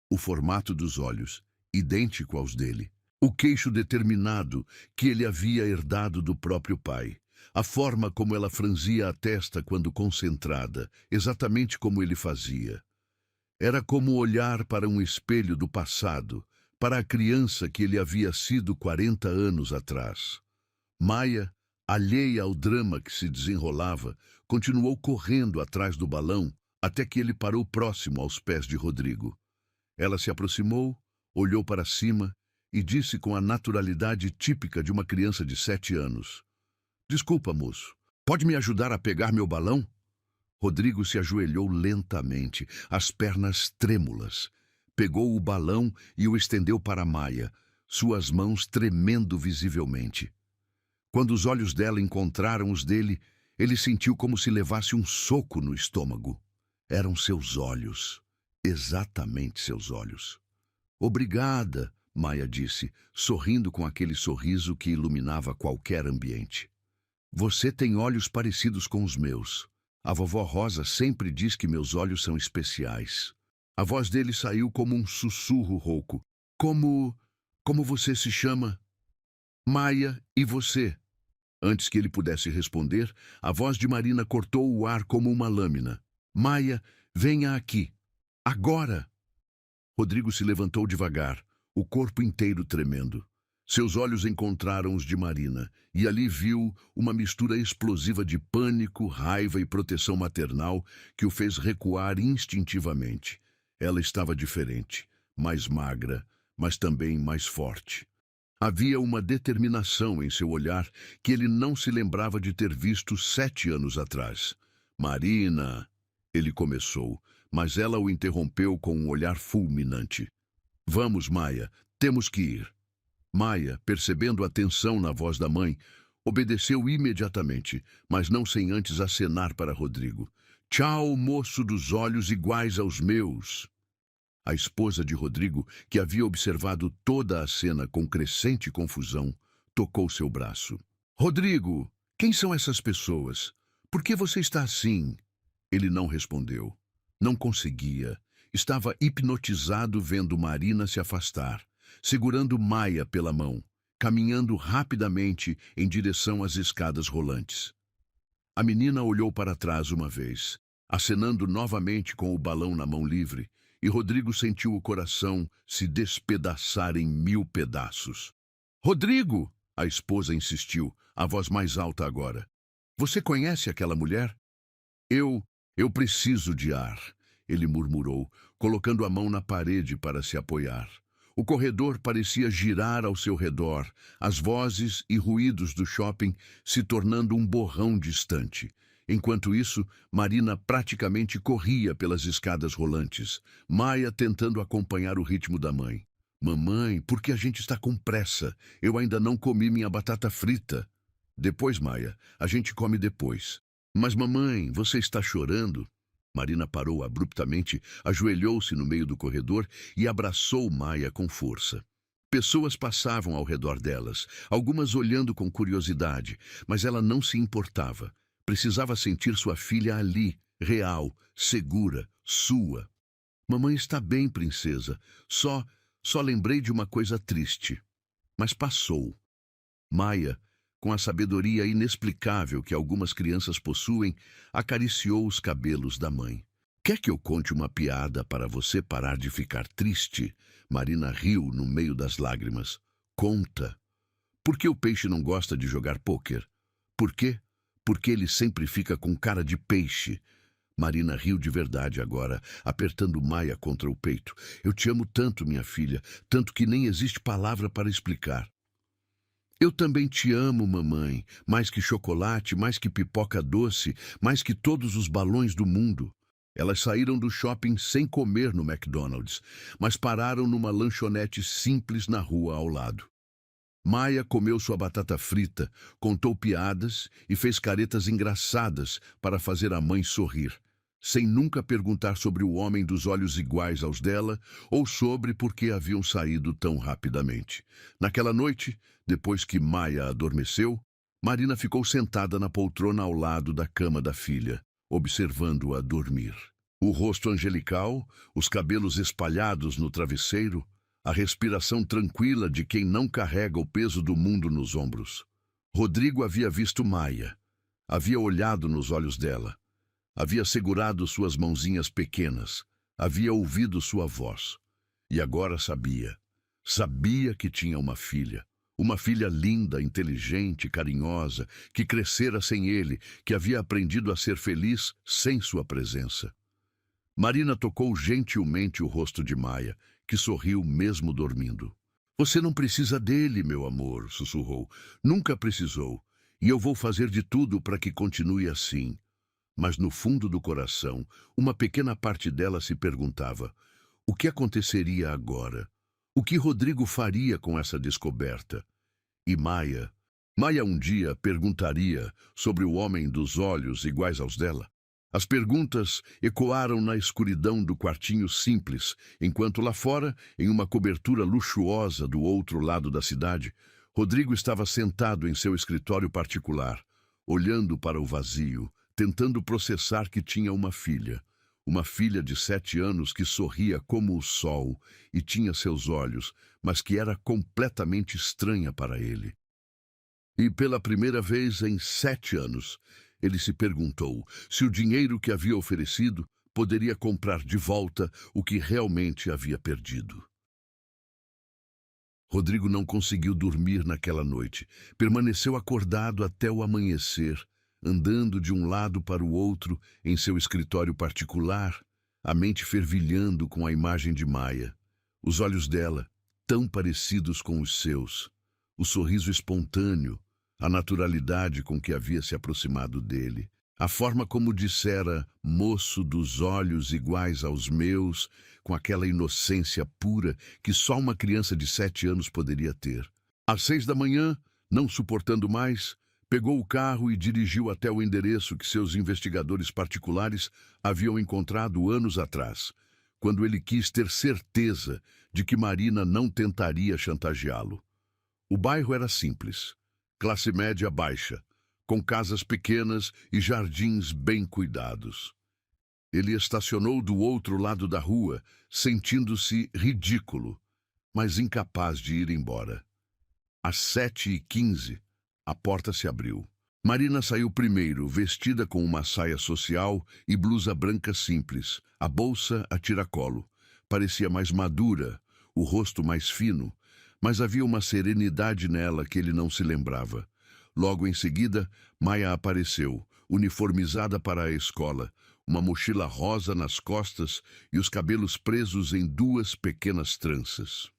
O formato dos olhos, idêntico aos dele. O queixo determinado que ele havia herdado do próprio pai. A forma como ela franzia a testa quando concentrada, exatamente como ele fazia. Era como olhar para um espelho do passado, para a criança que ele havia sido 40 anos atrás. Maia, alheia ao drama que se desenrolava, continuou correndo atrás do balão até que ele parou próximo aos pés de Rodrigo. Ela se aproximou, olhou para cima e disse com a naturalidade típica de uma criança de 7 anos. "Desculpa, moço. Pode me ajudar a pegar meu balão?" Rodrigo se ajoelhou lentamente, as pernas trêmulas. Pegou o balão e o estendeu para Maia, suas mãos tremendo visivelmente. Quando os olhos dela encontraram os dele, ele sentiu como se levasse um soco no estômago. Eram seus olhos, exatamente seus olhos. Obrigada, Maia disse, sorrindo com aquele sorriso que iluminava qualquer ambiente. Você tem olhos parecidos com os meus. A vovó Rosa sempre diz que meus olhos são especiais. A voz dele saiu como um sussurro rouco. Como você se chama? Maia, e você? Antes que ele pudesse responder, a voz de Marina cortou o ar como uma lâmina. Maia, venha aqui. Agora! Rodrigo se levantou devagar, o corpo inteiro tremendo. Seus olhos encontraram os de Marina, e ali viu uma mistura explosiva de pânico, raiva e proteção maternal que o fez recuar instintivamente. Ela estava diferente, mais magra, mas também mais forte. Havia uma determinação em seu olhar que ele não se lembrava de ter visto 7 anos atrás. Marina, ele começou, mas ela o interrompeu com um olhar fulminante. Vamos, Maia, temos que ir. Maia, percebendo a tensão na voz da mãe, obedeceu imediatamente, mas não sem antes acenar para Rodrigo. Tchau, moço dos olhos iguais aos meus. A esposa de Rodrigo, que havia observado toda a cena com crescente confusão, tocou seu braço. Rodrigo, quem são essas pessoas? Por que você está assim? Ele não respondeu. Não conseguia. Estava hipnotizado vendo Marina se afastar, segurando Maia pela mão, caminhando rapidamente em direção às escadas rolantes. A menina olhou para trás uma vez, acenando novamente com o balão na mão livre, e Rodrigo sentiu o coração se despedaçar em 1000 pedaços. Rodrigo! A esposa insistiu, a voz mais alta agora. Você conhece aquela mulher? Eu preciso de ar, ele murmurou, colocando a mão na parede para se apoiar. O corredor parecia girar ao seu redor, as vozes e ruídos do shopping se tornando um borrão distante. Enquanto isso, Marina praticamente corria pelas escadas rolantes, Maia tentando acompanhar o ritmo da mãe. Mamãe, por que a gente está com pressa? Eu ainda não comi minha batata frita. Depois, Maia, a gente come depois. Mas mamãe, você está chorando? Marina parou abruptamente, ajoelhou-se no meio do corredor e abraçou Maia com força. Pessoas passavam ao redor delas, algumas olhando com curiosidade, mas ela não se importava. Precisava sentir sua filha ali, real, segura, sua. Mamãe está bem, princesa. Só lembrei de uma coisa triste. Mas passou. Maia, com a sabedoria inexplicável que algumas crianças possuem, acariciou os cabelos da mãe. Quer que eu conte uma piada para você parar de ficar triste? Marina riu no meio das lágrimas. Conta. Por que o peixe não gosta de jogar pôquer? Por quê? Porque ele sempre fica com cara de peixe. Marina riu de verdade agora, apertando Maia contra o peito. Eu te amo tanto, minha filha, tanto que nem existe palavra para explicar. Eu também te amo, mamãe, mais que chocolate, mais que pipoca doce, mais que todos os balões do mundo. Elas saíram do shopping sem comer no McDonald's, mas pararam numa lanchonete simples na rua ao lado. Maia comeu sua batata frita, contou piadas e fez caretas engraçadas para fazer a mãe sorrir, sem nunca perguntar sobre o homem dos olhos iguais aos dela ou sobre por que haviam saído tão rapidamente. Naquela noite, depois que Maia adormeceu, Marina ficou sentada na poltrona ao lado da cama da filha, observando-a dormir. O rosto angelical, os cabelos espalhados no travesseiro, a respiração tranquila de quem não carrega o peso do mundo nos ombros. Rodrigo havia visto Maia, havia olhado nos olhos dela, havia segurado suas mãozinhas pequenas, havia ouvido sua voz. E agora sabia que tinha uma filha linda, inteligente, carinhosa, que crescera sem ele, que havia aprendido a ser feliz sem sua presença. Marina tocou gentilmente o rosto de Maia, que sorriu mesmo dormindo. Você não precisa dele, meu amor, sussurrou. Nunca precisou, e eu vou fazer de tudo para que continue assim. Mas no fundo do coração, uma pequena parte dela se perguntava: o que aconteceria agora? O que Rodrigo faria com essa descoberta? E Maia um dia perguntaria sobre o homem dos olhos iguais aos dela? As perguntas ecoaram na escuridão do quartinho simples, enquanto lá fora, em uma cobertura luxuosa do outro lado da cidade, Rodrigo estava sentado em seu escritório particular, olhando para o vazio, tentando processar que tinha uma filha de 7 anos que sorria como o sol e tinha seus olhos, mas que era completamente estranha para ele. E pela primeira vez em 7 anos, ele se perguntou se o dinheiro que havia oferecido poderia comprar de volta o que realmente havia perdido. Rodrigo não conseguiu dormir naquela noite. Permaneceu acordado até o amanhecer, andando de um lado para o outro em seu escritório particular, a mente fervilhando com a imagem de Maia, os olhos dela, tão parecidos com os seus, o sorriso espontâneo, a naturalidade com que havia se aproximado dele, a forma como dissera, moço dos olhos iguais aos meus, com aquela inocência pura que só uma criança de 7 anos poderia ter. Às 6 da manhã, não suportando mais, pegou o carro e dirigiu até o endereço que seus investigadores particulares haviam encontrado anos atrás, quando ele quis ter certeza de que Marina não tentaria chantageá-lo. O bairro era simples, classe média baixa, com casas pequenas e jardins bem cuidados. Ele estacionou do outro lado da rua, sentindo-se ridículo, mas incapaz de ir embora. Às 7h15, a porta se abriu. Marina saiu primeiro, vestida com uma saia social e blusa branca simples, a bolsa a tiracolo. Parecia mais madura, o rosto mais fino, mas havia uma serenidade nela que ele não se lembrava. Logo em seguida, Maia apareceu, uniformizada para a escola, uma mochila rosa nas costas e os cabelos presos em 2 pequenas tranças.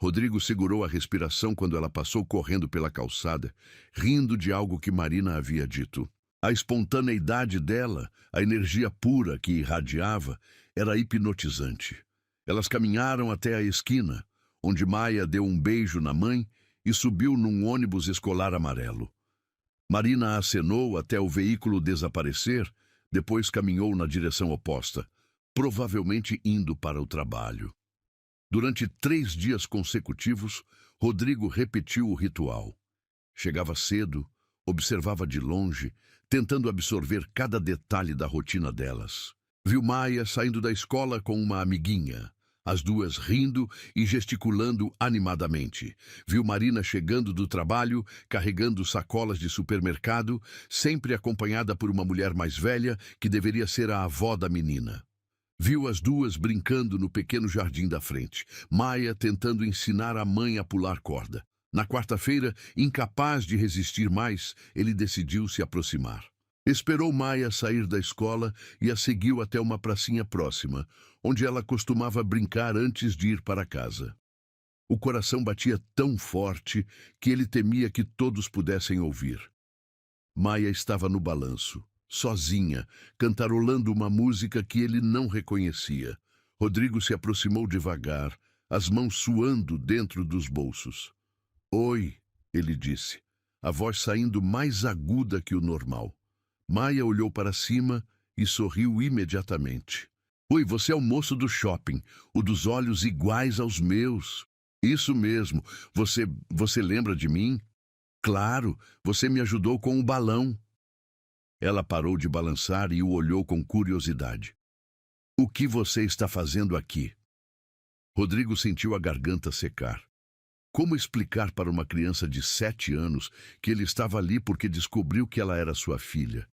Rodrigo segurou a respiração quando ela passou correndo pela calçada, rindo de algo que Marina havia dito. A espontaneidade dela, a energia pura que irradiava, era hipnotizante. Elas caminharam até a esquina, onde Maia deu um beijo na mãe e subiu num ônibus escolar amarelo. Marina acenou até o veículo desaparecer, depois caminhou na direção oposta, provavelmente indo para o trabalho. Durante 3 dias consecutivos, Rodrigo repetiu o ritual. Chegava cedo, observava de longe, tentando absorver cada detalhe da rotina delas. Viu Maia saindo da escola com uma amiguinha, as duas rindo e gesticulando animadamente. Viu Marina chegando do trabalho, carregando sacolas de supermercado, sempre acompanhada por uma mulher mais velha que deveria ser a avó da menina. Viu as duas brincando no pequeno jardim da frente, Maia tentando ensinar a mãe a pular corda. Na quarta-feira, incapaz de resistir mais, ele decidiu se aproximar. Esperou Maia sair da escola e a seguiu até uma pracinha próxima, onde ela costumava brincar antes de ir para casa. O coração batia tão forte que ele temia que todos pudessem ouvir. Maia estava no balanço, sozinha, cantarolando uma música que ele não reconhecia. Rodrigo se aproximou devagar, as mãos suando dentro dos bolsos. "Oi", ele disse, a voz saindo mais aguda que o normal. Maia olhou para cima e sorriu imediatamente. "Oi, você é o moço do shopping, o dos olhos iguais aos meus." "Isso mesmo. Você lembra de mim?" "Claro, você me ajudou com o balão." Ela parou de balançar e o olhou com curiosidade. "O que você está fazendo aqui?" Rodrigo sentiu a garganta secar. Como explicar para uma criança de 7 anos que ele estava ali porque descobriu que ela era sua filha?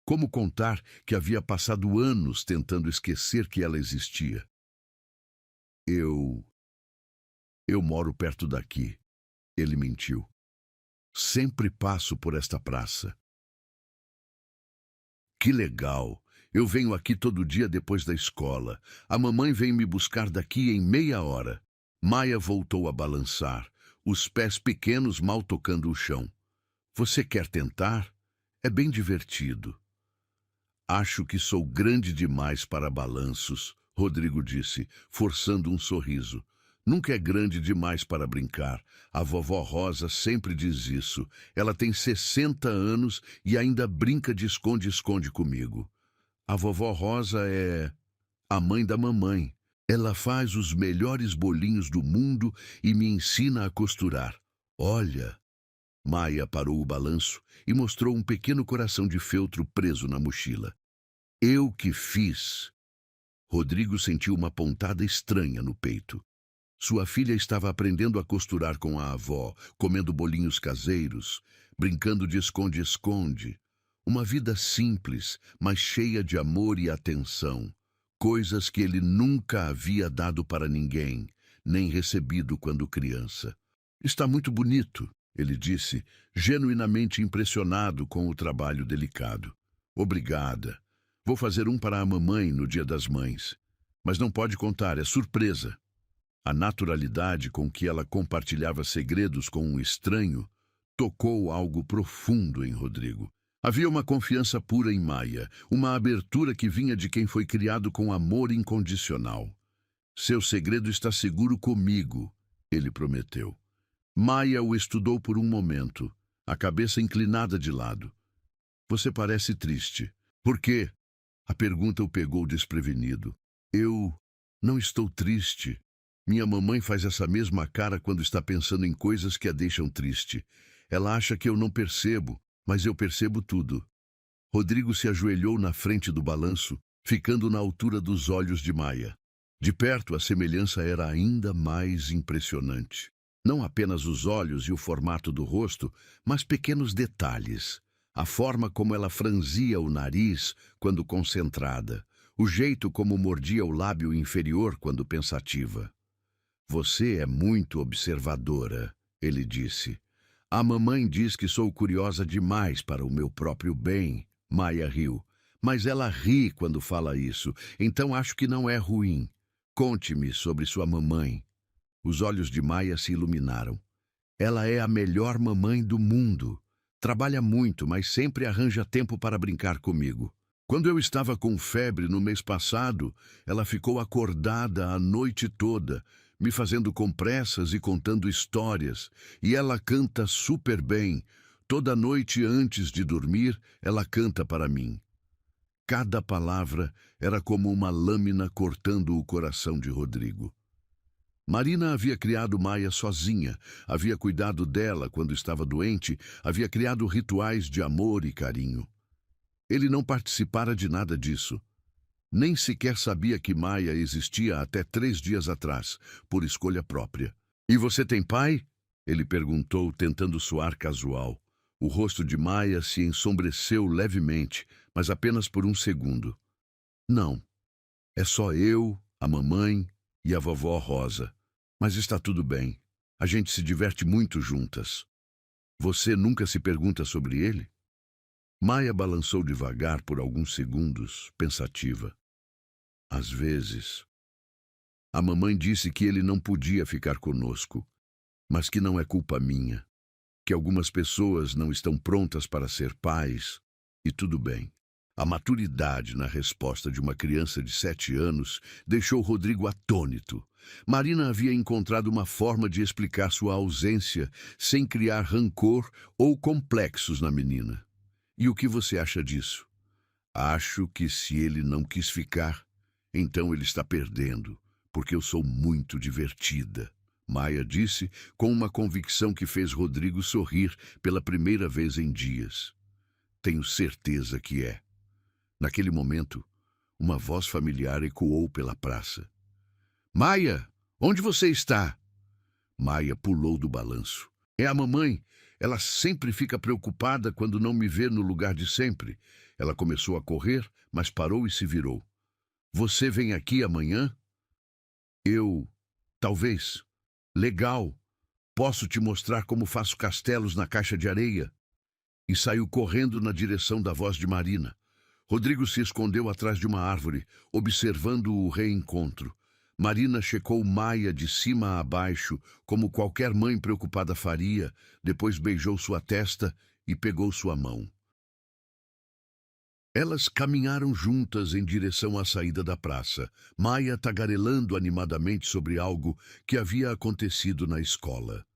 Como contar que havia passado anos tentando esquecer que ela existia? Eu moro perto daqui", ele mentiu. "Sempre passo por esta praça." "Que legal! Eu venho aqui todo dia depois da escola. A mamãe vem me buscar daqui em meia hora." Maia voltou a balançar, os pés pequenos mal tocando o chão. "Você quer tentar? É bem divertido." "Acho que sou grande demais para balanços", Rodrigo disse, forçando um sorriso. "Nunca é grande demais para brincar. A vovó Rosa sempre diz isso. Ela tem 60 anos e ainda brinca de esconde-esconde comigo." A vovó Rosa é a mãe da mamãe. Ela faz os melhores bolinhos do mundo e me ensina a costurar. Olha. Maia parou o balanço e mostrou um pequeno coração de feltro preso na mochila. Eu que fiz. Rodrigo sentiu uma pontada estranha no peito. Sua filha estava aprendendo a costurar com a avó, comendo bolinhos caseiros, brincando de esconde-esconde. Uma vida simples, mas cheia de amor e atenção. Coisas que ele nunca havia dado para ninguém, nem recebido quando criança. Está muito bonito, ele disse, genuinamente impressionado com o trabalho delicado. Obrigada. Vou fazer um para a mamãe no Dia das Mães. Mas não pode contar, é surpresa. A naturalidade com que ela compartilhava segredos com um estranho tocou algo profundo em Rodrigo. Havia uma confiança pura em Maia, uma abertura que vinha de quem foi criado com amor incondicional. Seu segredo está seguro comigo, ele prometeu. Maia o estudou por um momento, a cabeça inclinada de lado. Você parece triste. Por quê? A pergunta o pegou desprevenido. Eu não estou triste. Minha mamãe faz essa mesma cara quando está pensando em coisas que a deixam triste. Ela acha que eu não percebo, mas eu percebo tudo. Rodrigo se ajoelhou na frente do balanço, ficando na altura dos olhos de Maia. De perto, a semelhança era ainda mais impressionante. Não apenas os olhos e o formato do rosto, mas pequenos detalhes. A forma como ela franzia o nariz quando concentrada, o jeito como mordia o lábio inferior quando pensativa. Você é muito observadora, ele disse. A mamãe diz que sou curiosa demais para o meu próprio bem, Maia riu. Mas ela ri quando fala isso, então acho que não é ruim. Conte-me sobre sua mamãe. Os olhos de Maia se iluminaram. Ela é a melhor mamãe do mundo. Trabalha muito, mas sempre arranja tempo para brincar comigo. Quando eu estava com febre no mês passado, ela ficou acordada a noite toda, me fazendo compressas e contando histórias. E ela canta super bem. Toda noite antes de dormir, ela canta para mim. Cada palavra era como uma lâmina cortando o coração de Rodrigo. Marina havia criado Maia sozinha, havia cuidado dela quando estava doente, havia criado rituais de amor e carinho. Ele não participara de nada disso. Nem sequer sabia que Maia existia até 3 dias atrás, por escolha própria. E você tem pai? Ele perguntou, tentando soar casual. O rosto de Maia se ensombreceu levemente, mas apenas por um segundo. Não. É só eu, a mamãe e a vovó Rosa. Mas está tudo bem. A gente se diverte muito juntas. Você nunca se pergunta sobre ele? Maia balançou devagar por alguns segundos, pensativa. Às vezes. A mamãe disse que ele não podia ficar conosco, mas que não é culpa minha, que algumas pessoas não estão prontas para ser pais, e tudo bem. A maturidade na resposta de uma criança de 7 anos deixou Rodrigo atônito. Marina havia encontrado uma forma de explicar sua ausência sem criar rancor ou complexos na menina. E o que você acha disso? Acho que se ele não quis ficar, então ele está perdendo, porque eu sou muito divertida. Maia disse com uma convicção que fez Rodrigo sorrir pela primeira vez em dias. Tenho certeza que é. Naquele momento, uma voz familiar ecoou pela praça. Maia, onde você está? Maia pulou do balanço. É a mamãe. Ela sempre fica preocupada quando não me vê no lugar de sempre. Ela começou a correr, mas parou e se virou. Você vem aqui amanhã? Eu... talvez. Legal. Posso te mostrar como faço castelos na caixa de areia? E saiu correndo na direção da voz de Marina. Rodrigo se escondeu atrás de uma árvore, observando o reencontro. Marina checou Maia de cima a baixo, como qualquer mãe preocupada faria, depois beijou sua testa e pegou sua mão. Elas caminharam juntas em direção à saída da praça, Maia tagarelando animadamente sobre algo que havia acontecido na escola.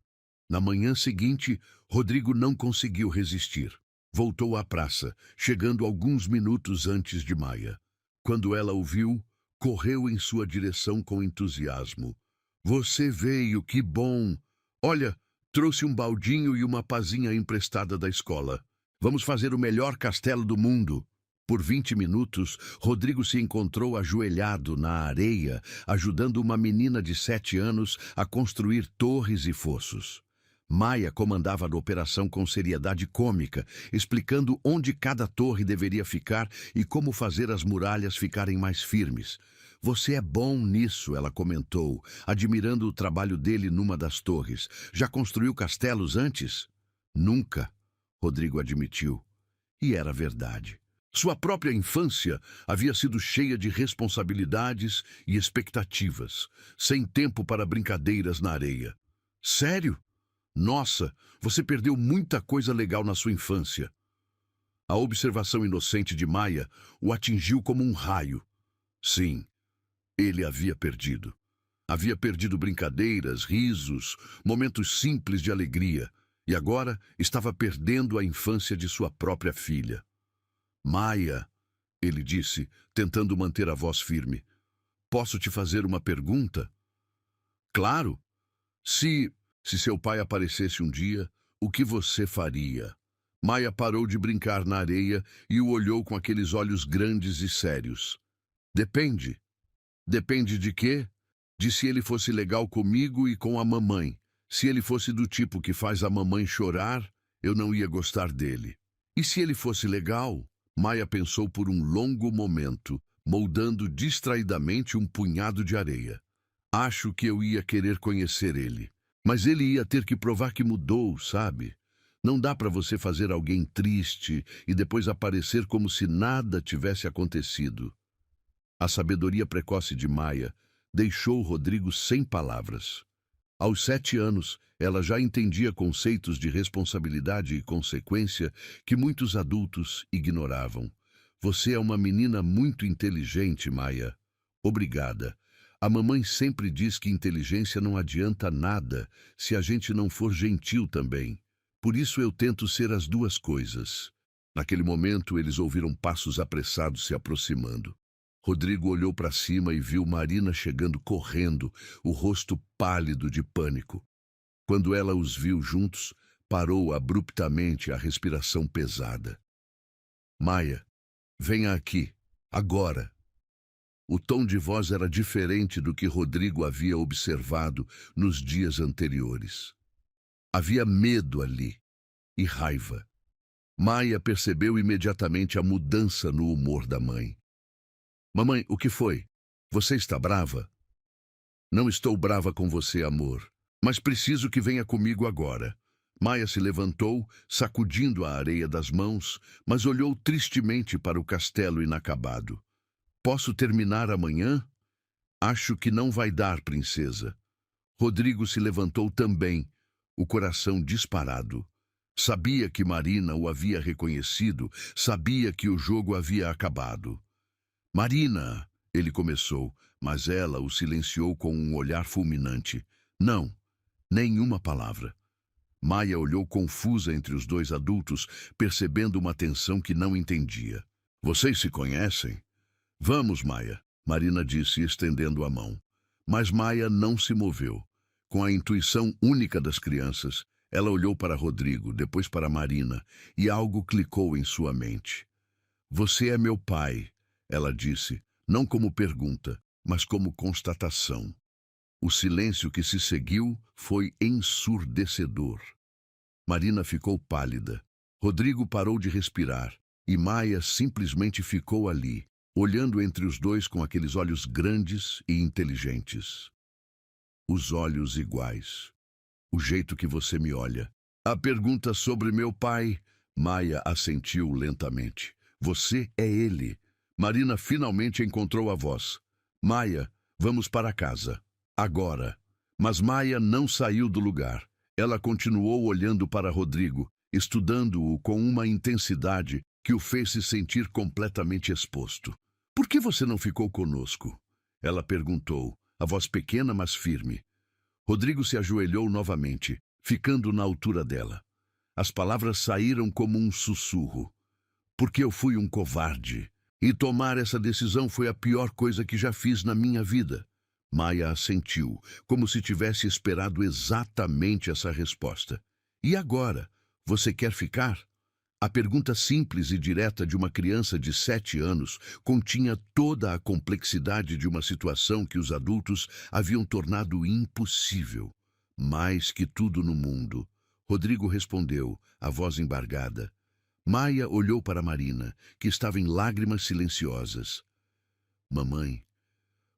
Na manhã seguinte, Rodrigo não conseguiu resistir. Voltou à praça, chegando alguns minutos antes de Maia. Quando ela o viu, correu em sua direção com entusiasmo. Você veio, que bom! Olha, trouxe um baldinho e uma pazinha emprestada da escola. Vamos fazer o melhor castelo do mundo. Por 20 minutos, Rodrigo se encontrou ajoelhado na areia, ajudando uma menina de 7 anos a construir torres e fossos. Maia comandava a operação com seriedade cômica, explicando onde cada torre deveria ficar e como fazer as muralhas ficarem mais firmes. Você é bom nisso, ela comentou, admirando o trabalho dele numa das torres. Já construiu castelos antes? Nunca, Rodrigo admitiu. E era verdade. Sua própria infância havia sido cheia de responsabilidades e expectativas, sem tempo para brincadeiras na areia. Sério? Nossa, você perdeu muita coisa legal na sua infância. A observação inocente de Maia o atingiu como um raio. Sim, ele havia perdido. Havia perdido brincadeiras, risos, momentos simples de alegria, e agora estava perdendo a infância de sua própria filha. Maia, ele disse, tentando manter a voz firme, posso te fazer uma pergunta? Claro. Se seu pai aparecesse um dia, o que você faria? Maia parou de brincar na areia e o olhou com aqueles olhos grandes e sérios. Depende. Depende de quê? De se ele fosse legal comigo e com a mamãe. Se ele fosse do tipo que faz a mamãe chorar, eu não ia gostar dele. E se ele fosse legal? Maia pensou por um longo momento, moldando distraidamente um punhado de areia. Acho que eu ia querer conhecer ele. Mas ele ia ter que provar que mudou, sabe? Não dá para você fazer alguém triste e depois aparecer como se nada tivesse acontecido. A sabedoria precoce de Maia deixou Rodrigo sem palavras. Aos 7 anos, ela já entendia conceitos de responsabilidade e consequência que muitos adultos ignoravam. Você é uma menina muito inteligente, Maia. Obrigada. A mamãe sempre diz que inteligência não adianta nada se a gente não for gentil também. Por isso eu tento ser as duas coisas. Naquele momento, eles ouviram passos apressados se aproximando. Rodrigo olhou para cima e viu Marina chegando correndo, o rosto pálido de pânico. Quando ela os viu juntos, parou abruptamente, a respiração pesada. Maia, venha aqui, agora. O tom de voz era diferente do que Rodrigo havia observado nos dias anteriores. Havia medo ali e raiva. Maia percebeu imediatamente a mudança no humor da mãe. Mamãe, o que foi? Você está brava? Não estou brava com você, amor, mas preciso que venha comigo agora. Maia se levantou, sacudindo a areia das mãos, mas olhou tristemente para o castelo inacabado. Posso terminar amanhã? Acho que não vai dar, princesa. Rodrigo se levantou também, o coração disparado. Sabia que Marina o havia reconhecido, sabia que o jogo havia acabado. Marina, ele começou, mas ela o silenciou com um olhar fulminante. Não, nenhuma palavra. Maia olhou confusa entre os dois adultos, percebendo uma tensão que não entendia. Vocês se conhecem? Vamos, Maia, Marina disse, estendendo a mão. Mas Maia não se moveu. Com a intuição única das crianças, ela olhou para Rodrigo, depois para Marina, e algo clicou em sua mente. Você é meu pai, ela disse, não como pergunta, mas como constatação. O silêncio que se seguiu foi ensurdecedor. Marina ficou pálida. Rodrigo parou de respirar, e Maia simplesmente ficou ali, olhando entre os dois com aqueles olhos grandes e inteligentes. Os olhos iguais. O jeito que você me olha. A pergunta sobre meu pai, Maia assentiu lentamente. Você é ele. Marina finalmente encontrou a voz. Maia, vamos para casa. Agora. Mas Maia não saiu do lugar. Ela continuou olhando para Rodrigo, estudando-o com uma intensidade que o fez se sentir completamente exposto. Por que você não ficou conosco? Ela perguntou, a voz pequena mas firme. Rodrigo se ajoelhou novamente, ficando na altura dela. As palavras saíram como um sussurro. Porque eu fui um covarde. E tomar essa decisão foi a pior coisa que já fiz na minha vida. Maia assentiu, como se tivesse esperado exatamente essa resposta. E agora? Você quer ficar? A pergunta simples e direta de uma criança de 7 anos continha toda a complexidade de uma situação que os adultos haviam tornado impossível. Mais que tudo no mundo. Rodrigo respondeu, a voz embargada. Maia olhou para Marina, que estava em lágrimas silenciosas. Mamãe,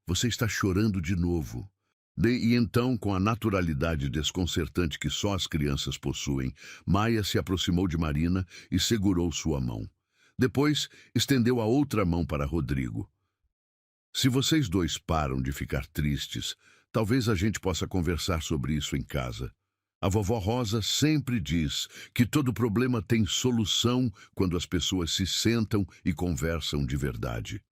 você está chorando de novo. E então, com a naturalidade desconcertante que só as crianças possuem, Maia se aproximou de Marina e segurou sua mão. Depois, estendeu a outra mão para Rodrigo. Se vocês dois param de ficar tristes, talvez a gente possa conversar sobre isso em casa. A vovó Rosa sempre diz que todo problema tem solução quando as pessoas se sentam e conversam de verdade.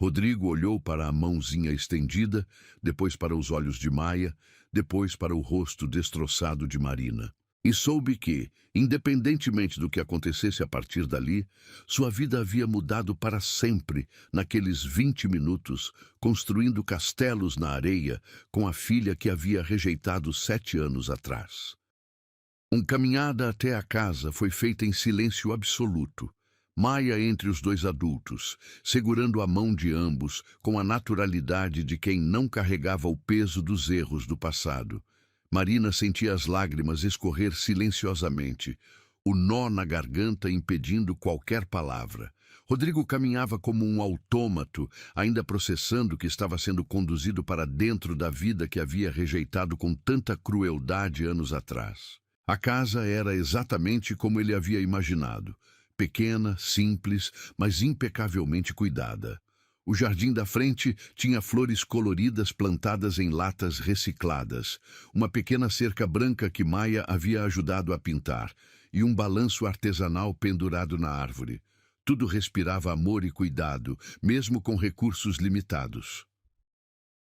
Rodrigo olhou para a mãozinha estendida, depois para os olhos de Maia, depois para o rosto destroçado de Marina. E soube que, independentemente do que acontecesse a partir dali, sua vida havia mudado para sempre naqueles 20 minutos, construindo castelos na areia com a filha que havia rejeitado 7 anos atrás. Uma caminhada até a casa foi feita em silêncio absoluto. Maia entre os dois adultos, segurando a mão de ambos com a naturalidade de quem não carregava o peso dos erros do passado. Marina sentia as lágrimas escorrer silenciosamente, o nó na garganta impedindo qualquer palavra. Rodrigo caminhava como um autômato, ainda processando que estava sendo conduzido para dentro da vida que havia rejeitado com tanta crueldade anos atrás. A casa era exatamente como ele havia imaginado. Pequena, simples, mas impecavelmente cuidada. O jardim da frente tinha flores coloridas plantadas em latas recicladas, uma pequena cerca branca que Maia havia ajudado a pintar, e um balanço artesanal pendurado na árvore. Tudo respirava amor e cuidado, mesmo com recursos limitados.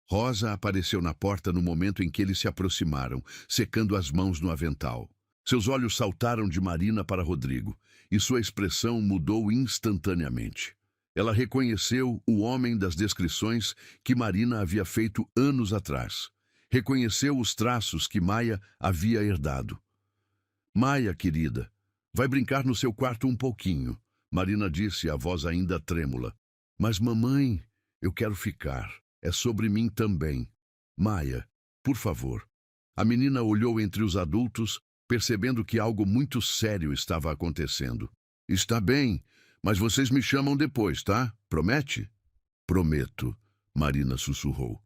Rosa apareceu na porta no momento em que eles se aproximaram, secando as mãos no avental. Seus olhos saltaram de Marina para Rodrigo, e sua expressão mudou instantaneamente. Ela reconheceu o homem das descrições que Marina havia feito anos atrás. Reconheceu os traços que Maia havia herdado. Maia, querida, vai brincar no seu quarto um pouquinho, Marina disse, a voz ainda trêmula. Mas, mamãe, eu quero ficar. É sobre mim também. Maia, por favor. A menina olhou entre os adultos, percebendo que algo muito sério estava acontecendo. Está bem, mas vocês me chamam depois, tá? Promete? Prometo, Marina sussurrou.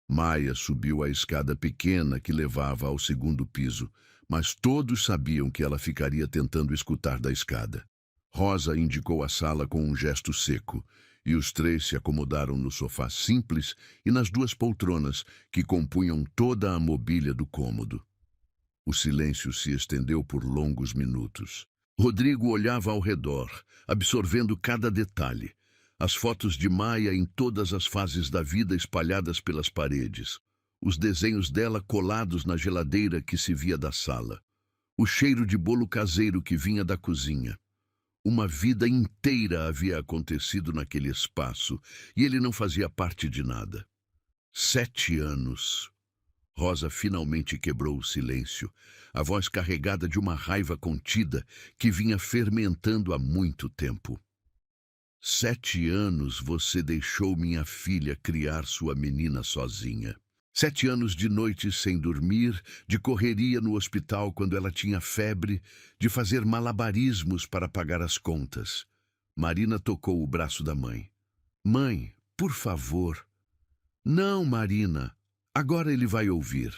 Maia subiu a escada pequena que levava ao segundo piso, mas todos sabiam que ela ficaria tentando escutar da escada. Rosa indicou a sala com um gesto seco, e os três se acomodaram no sofá simples e nas 2 poltronas que compunham toda a mobília do cômodo. O silêncio se estendeu por longos minutos. Rodrigo olhava ao redor, absorvendo cada detalhe. As fotos de Maia em todas as fases da vida espalhadas pelas paredes. Os desenhos dela colados na geladeira que se via da sala. O cheiro de bolo caseiro que vinha da cozinha. Uma vida inteira havia acontecido naquele espaço, e ele não fazia parte de nada. 7 anos. Rosa finalmente quebrou o silêncio, a voz carregada de uma raiva contida que vinha fermentando há muito tempo. 7 anos você deixou minha filha criar sua menina sozinha. 7 anos de noites sem dormir, de correria no hospital quando ela tinha febre, de fazer malabarismos para pagar as contas. Marina tocou o braço da mãe. Mãe, por favor. Não, Marina. Agora ele vai ouvir.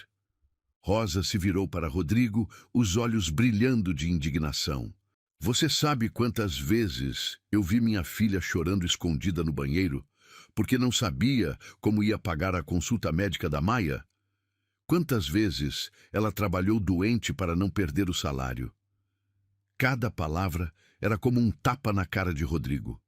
Rosa se virou para Rodrigo, os olhos brilhando de indignação. Você sabe quantas vezes eu vi minha filha chorando escondida no banheiro, porque não sabia como ia pagar a consulta médica da Maia? Quantas vezes ela trabalhou doente para não perder o salário? Cada palavra era como um tapa na cara de Rodrigo.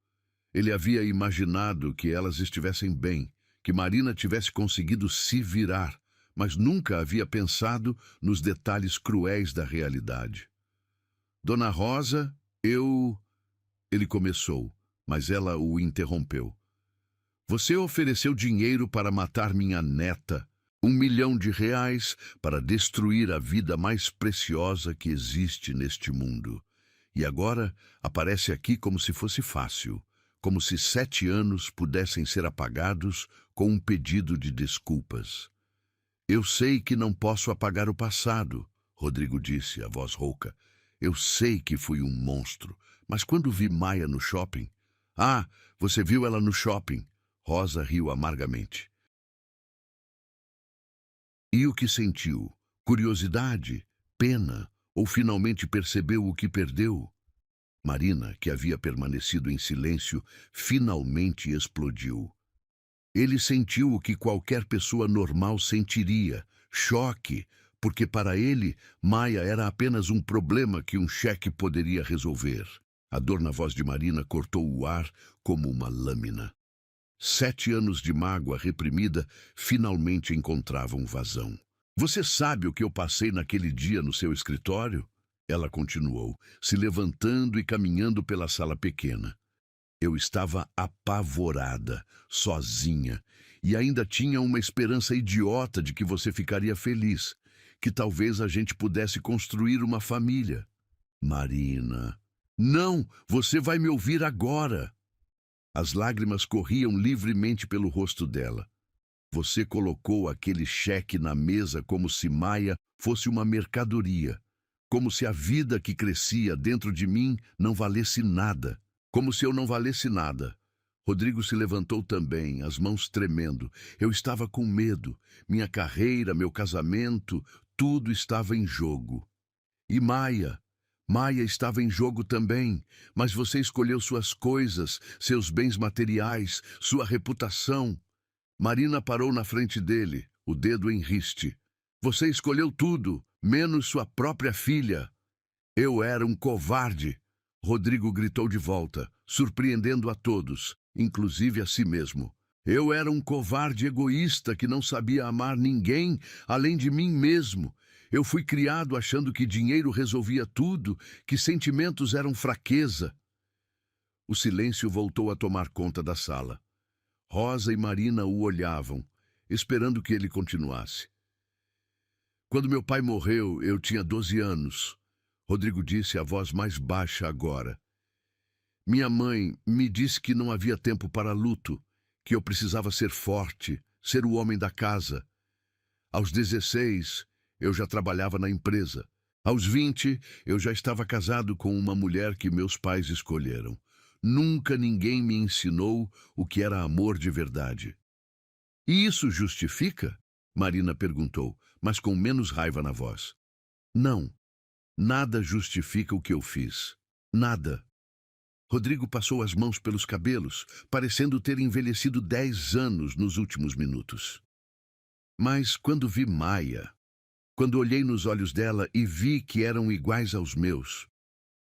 Ele havia imaginado que elas estivessem bem, que Marina tivesse conseguido se virar, mas nunca havia pensado nos detalhes cruéis da realidade. Dona Rosa, Ele começou, mas ela o interrompeu. Você ofereceu dinheiro para matar minha neta, R$ 1 milhão para destruir a vida mais preciosa que existe neste mundo. E agora aparece aqui como se fosse fácil, como se 7 anos pudessem ser apagados com um pedido de desculpas. Eu sei que não posso apagar o passado, Rodrigo disse, a voz rouca. Eu sei que fui um monstro, mas quando vi Maia no shopping... Ah, você viu ela no shopping? Rosa riu amargamente. E o que sentiu? Curiosidade? Pena? Ou finalmente percebeu o que perdeu? Marina, que havia permanecido em silêncio, finalmente explodiu. Ele sentiu o que qualquer pessoa normal sentiria: choque, porque para ele, Maia era apenas um problema que um cheque poderia resolver. A dor na voz de Marina cortou o ar como uma lâmina. 7 anos de mágoa reprimida finalmente encontravam vazão. Você sabe o que eu passei naquele dia no seu escritório? Ela continuou, se levantando e caminhando pela sala pequena. Eu estava apavorada, sozinha, e ainda tinha uma esperança idiota de que você ficaria feliz, que talvez a gente pudesse construir uma família. Marina... Não, você vai me ouvir agora. As lágrimas corriam livremente pelo rosto dela. Você colocou aquele cheque na mesa como se Maia fosse uma mercadoria, como se a vida que crescia dentro de mim não valesse nada, como se eu não valesse nada. Rodrigo se levantou também, as mãos tremendo. Eu estava com medo. Minha carreira, meu casamento, tudo estava em jogo. E Maia estava em jogo também, mas você escolheu suas coisas, seus bens materiais, sua reputação. Marina parou na frente dele, o dedo em riste. Você escolheu tudo, menos sua própria filha. Eu era um covarde. Rodrigo gritou de volta, surpreendendo a todos, inclusive a si mesmo. Eu era um covarde egoísta que não sabia amar ninguém além de mim mesmo. Eu fui criado achando que dinheiro resolvia tudo, que sentimentos eram fraqueza. O silêncio voltou a tomar conta da sala. Rosa e Marina o olhavam, esperando que ele continuasse. Quando meu pai morreu, eu tinha 12 anos. Rodrigo disse, a voz mais baixa agora. Minha mãe me disse que não havia tempo para luto, que eu precisava ser forte, ser o homem da casa. Aos 16, eu já trabalhava na empresa. Aos 20, eu já estava casado com uma mulher que meus pais escolheram. Nunca ninguém me ensinou o que era amor de verdade. E isso justifica? Marina perguntou, mas com menos raiva na voz. Não, nada justifica o que eu fiz. Nada. Rodrigo passou as mãos pelos cabelos, parecendo ter envelhecido 10 anos nos últimos minutos. Mas quando vi Maia, quando olhei nos olhos dela e vi que eram iguais aos meus,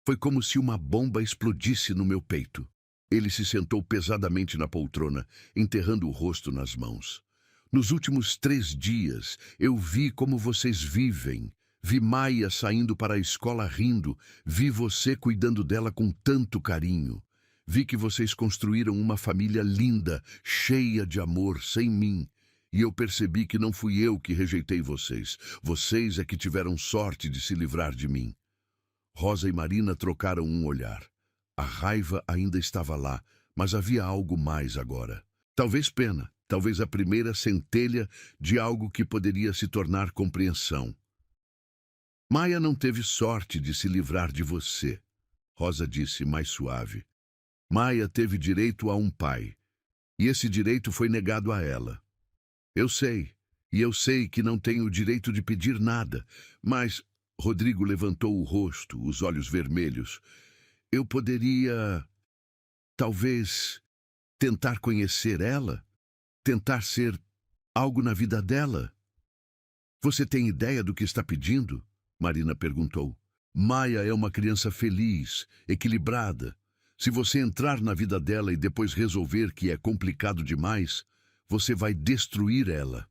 foi como se uma bomba explodisse no meu peito. Ele se sentou pesadamente na poltrona, enterrando o rosto nas mãos. Nos últimos 3 dias, eu vi como vocês vivem. Vi Maia saindo para a escola rindo. Vi você cuidando dela com tanto carinho. Vi que vocês construíram uma família linda, cheia de amor, sem mim. E eu percebi que não fui eu que rejeitei vocês. Vocês é que tiveram sorte de se livrar de mim. Rosa e Marina trocaram um olhar. A raiva ainda estava lá, mas havia algo mais agora. Talvez pena, talvez a primeira centelha de algo que poderia se tornar compreensão. Maia não teve sorte de se livrar de você, Rosa disse mais suave. Maia teve direito a um pai, e esse direito foi negado a ela. Eu sei, e eu sei que não tenho o direito de pedir nada, mas... Rodrigo levantou o rosto, os olhos vermelhos. Eu poderia, talvez, tentar conhecer ela? Tentar ser algo na vida dela? Você tem ideia do que está pedindo? Marina perguntou. Maia é uma criança feliz, equilibrada. Se você entrar na vida dela e depois resolver que é complicado demais, você vai destruir ela.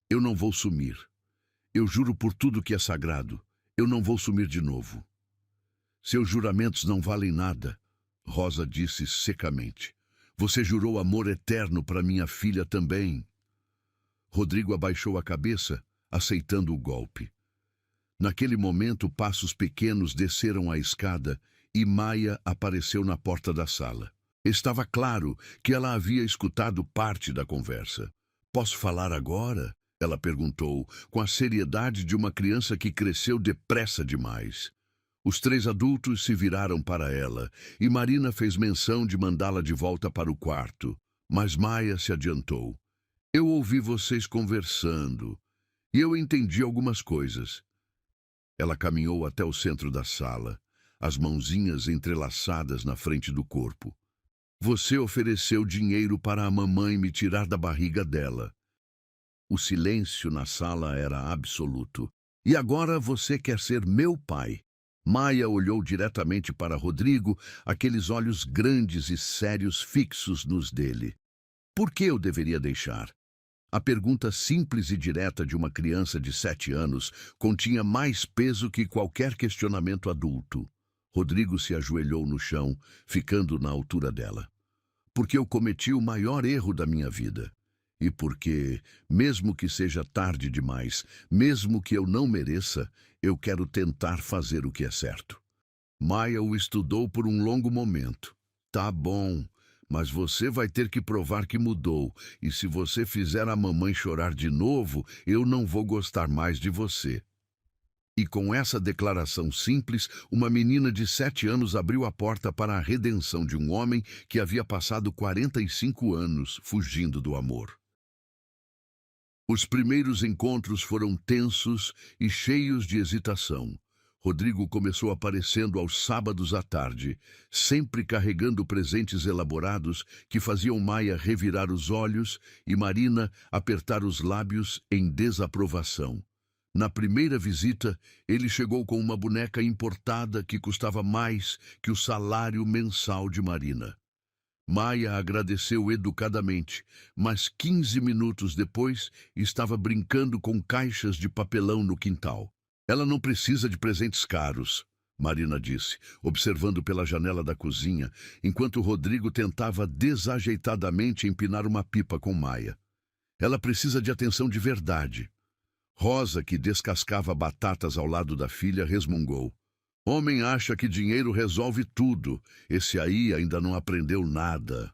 Eu não vou sumir. Eu juro por tudo que é sagrado, eu não vou sumir de novo. Seus juramentos não valem nada, Rosa disse secamente. Você jurou amor eterno para minha filha também. Rodrigo abaixou a cabeça, aceitando o golpe. Naquele momento, passos pequenos desceram a escada e Maia apareceu na porta da sala. Estava claro que ela havia escutado parte da conversa. Posso falar agora? Ela perguntou, com a seriedade de uma criança que cresceu depressa demais. Os três adultos se viraram para ela e Marina fez menção de mandá-la de volta para o quarto. Mas Maia se adiantou. Eu ouvi vocês conversando e eu entendi algumas coisas. Ela caminhou até o centro da sala, as mãozinhas entrelaçadas na frente do corpo. Você ofereceu dinheiro para a mamãe me tirar da barriga dela. O silêncio na sala era absoluto. E agora você quer ser meu pai? Maia olhou diretamente para Rodrigo, aqueles olhos grandes e sérios fixos nos dele. Por que eu deveria deixar? A pergunta simples e direta de uma criança de 7 anos continha mais peso que qualquer questionamento adulto. Rodrigo se ajoelhou no chão, ficando na altura dela. Porque eu cometi o maior erro da minha vida. E porque, mesmo que seja tarde demais, mesmo que eu não mereça, eu quero tentar fazer o que é certo. Maia o estudou por um longo momento. Tá bom, mas você vai ter que provar que mudou, e se você fizer a mamãe chorar de novo, eu não vou gostar mais de você. E com essa declaração simples, uma menina de 7 anos abriu a porta para a redenção de um homem que havia passado 45 anos fugindo do amor. Os primeiros encontros foram tensos e cheios de hesitação. Rodrigo começou aparecendo aos sábados à tarde, sempre carregando presentes elaborados que faziam Maia revirar os olhos e Marina apertar os lábios em desaprovação. Na primeira visita, ele chegou com uma boneca importada que custava mais que o salário mensal de Marina. Maia agradeceu educadamente, mas 15 minutos depois estava brincando com caixas de papelão no quintal. Ela não precisa de presentes caros, Marina disse, observando pela janela da cozinha, enquanto Rodrigo tentava desajeitadamente empinar uma pipa com Maia. Ela precisa de atenção de verdade. Rosa, que descascava batatas ao lado da filha, resmungou. Homem acha que dinheiro resolve tudo. Esse aí ainda não aprendeu nada.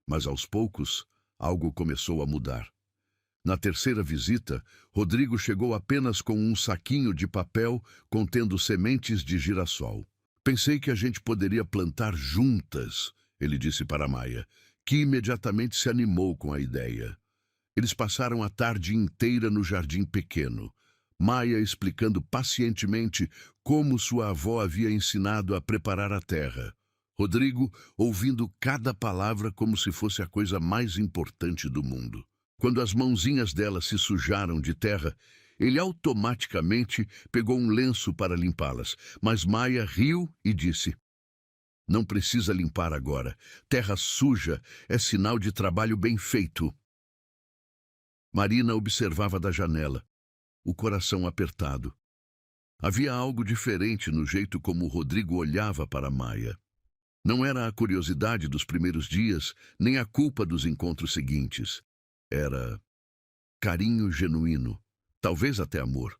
Mas aos poucos, algo começou a mudar. Na terceira visita, Rodrigo chegou apenas com um saquinho de papel contendo sementes de girassol. Pensei que a gente poderia plantar juntas, ele disse para Maia, que imediatamente se animou com a ideia. Eles passaram a tarde inteira no jardim pequeno. Maia explicando pacientemente como sua avó havia ensinado a preparar a terra. Rodrigo ouvindo cada palavra como se fosse a coisa mais importante do mundo. Quando as mãozinhas dela se sujaram de terra, ele automaticamente pegou um lenço para limpá-las, mas Maia riu e disse: Não precisa limpar agora. Terra suja é sinal de trabalho bem feito. Marina observava da janela, o coração apertado. Havia algo diferente no jeito como Rodrigo olhava para Maia. Não era a curiosidade dos primeiros dias, nem a culpa dos encontros seguintes. Era carinho genuíno, talvez até amor.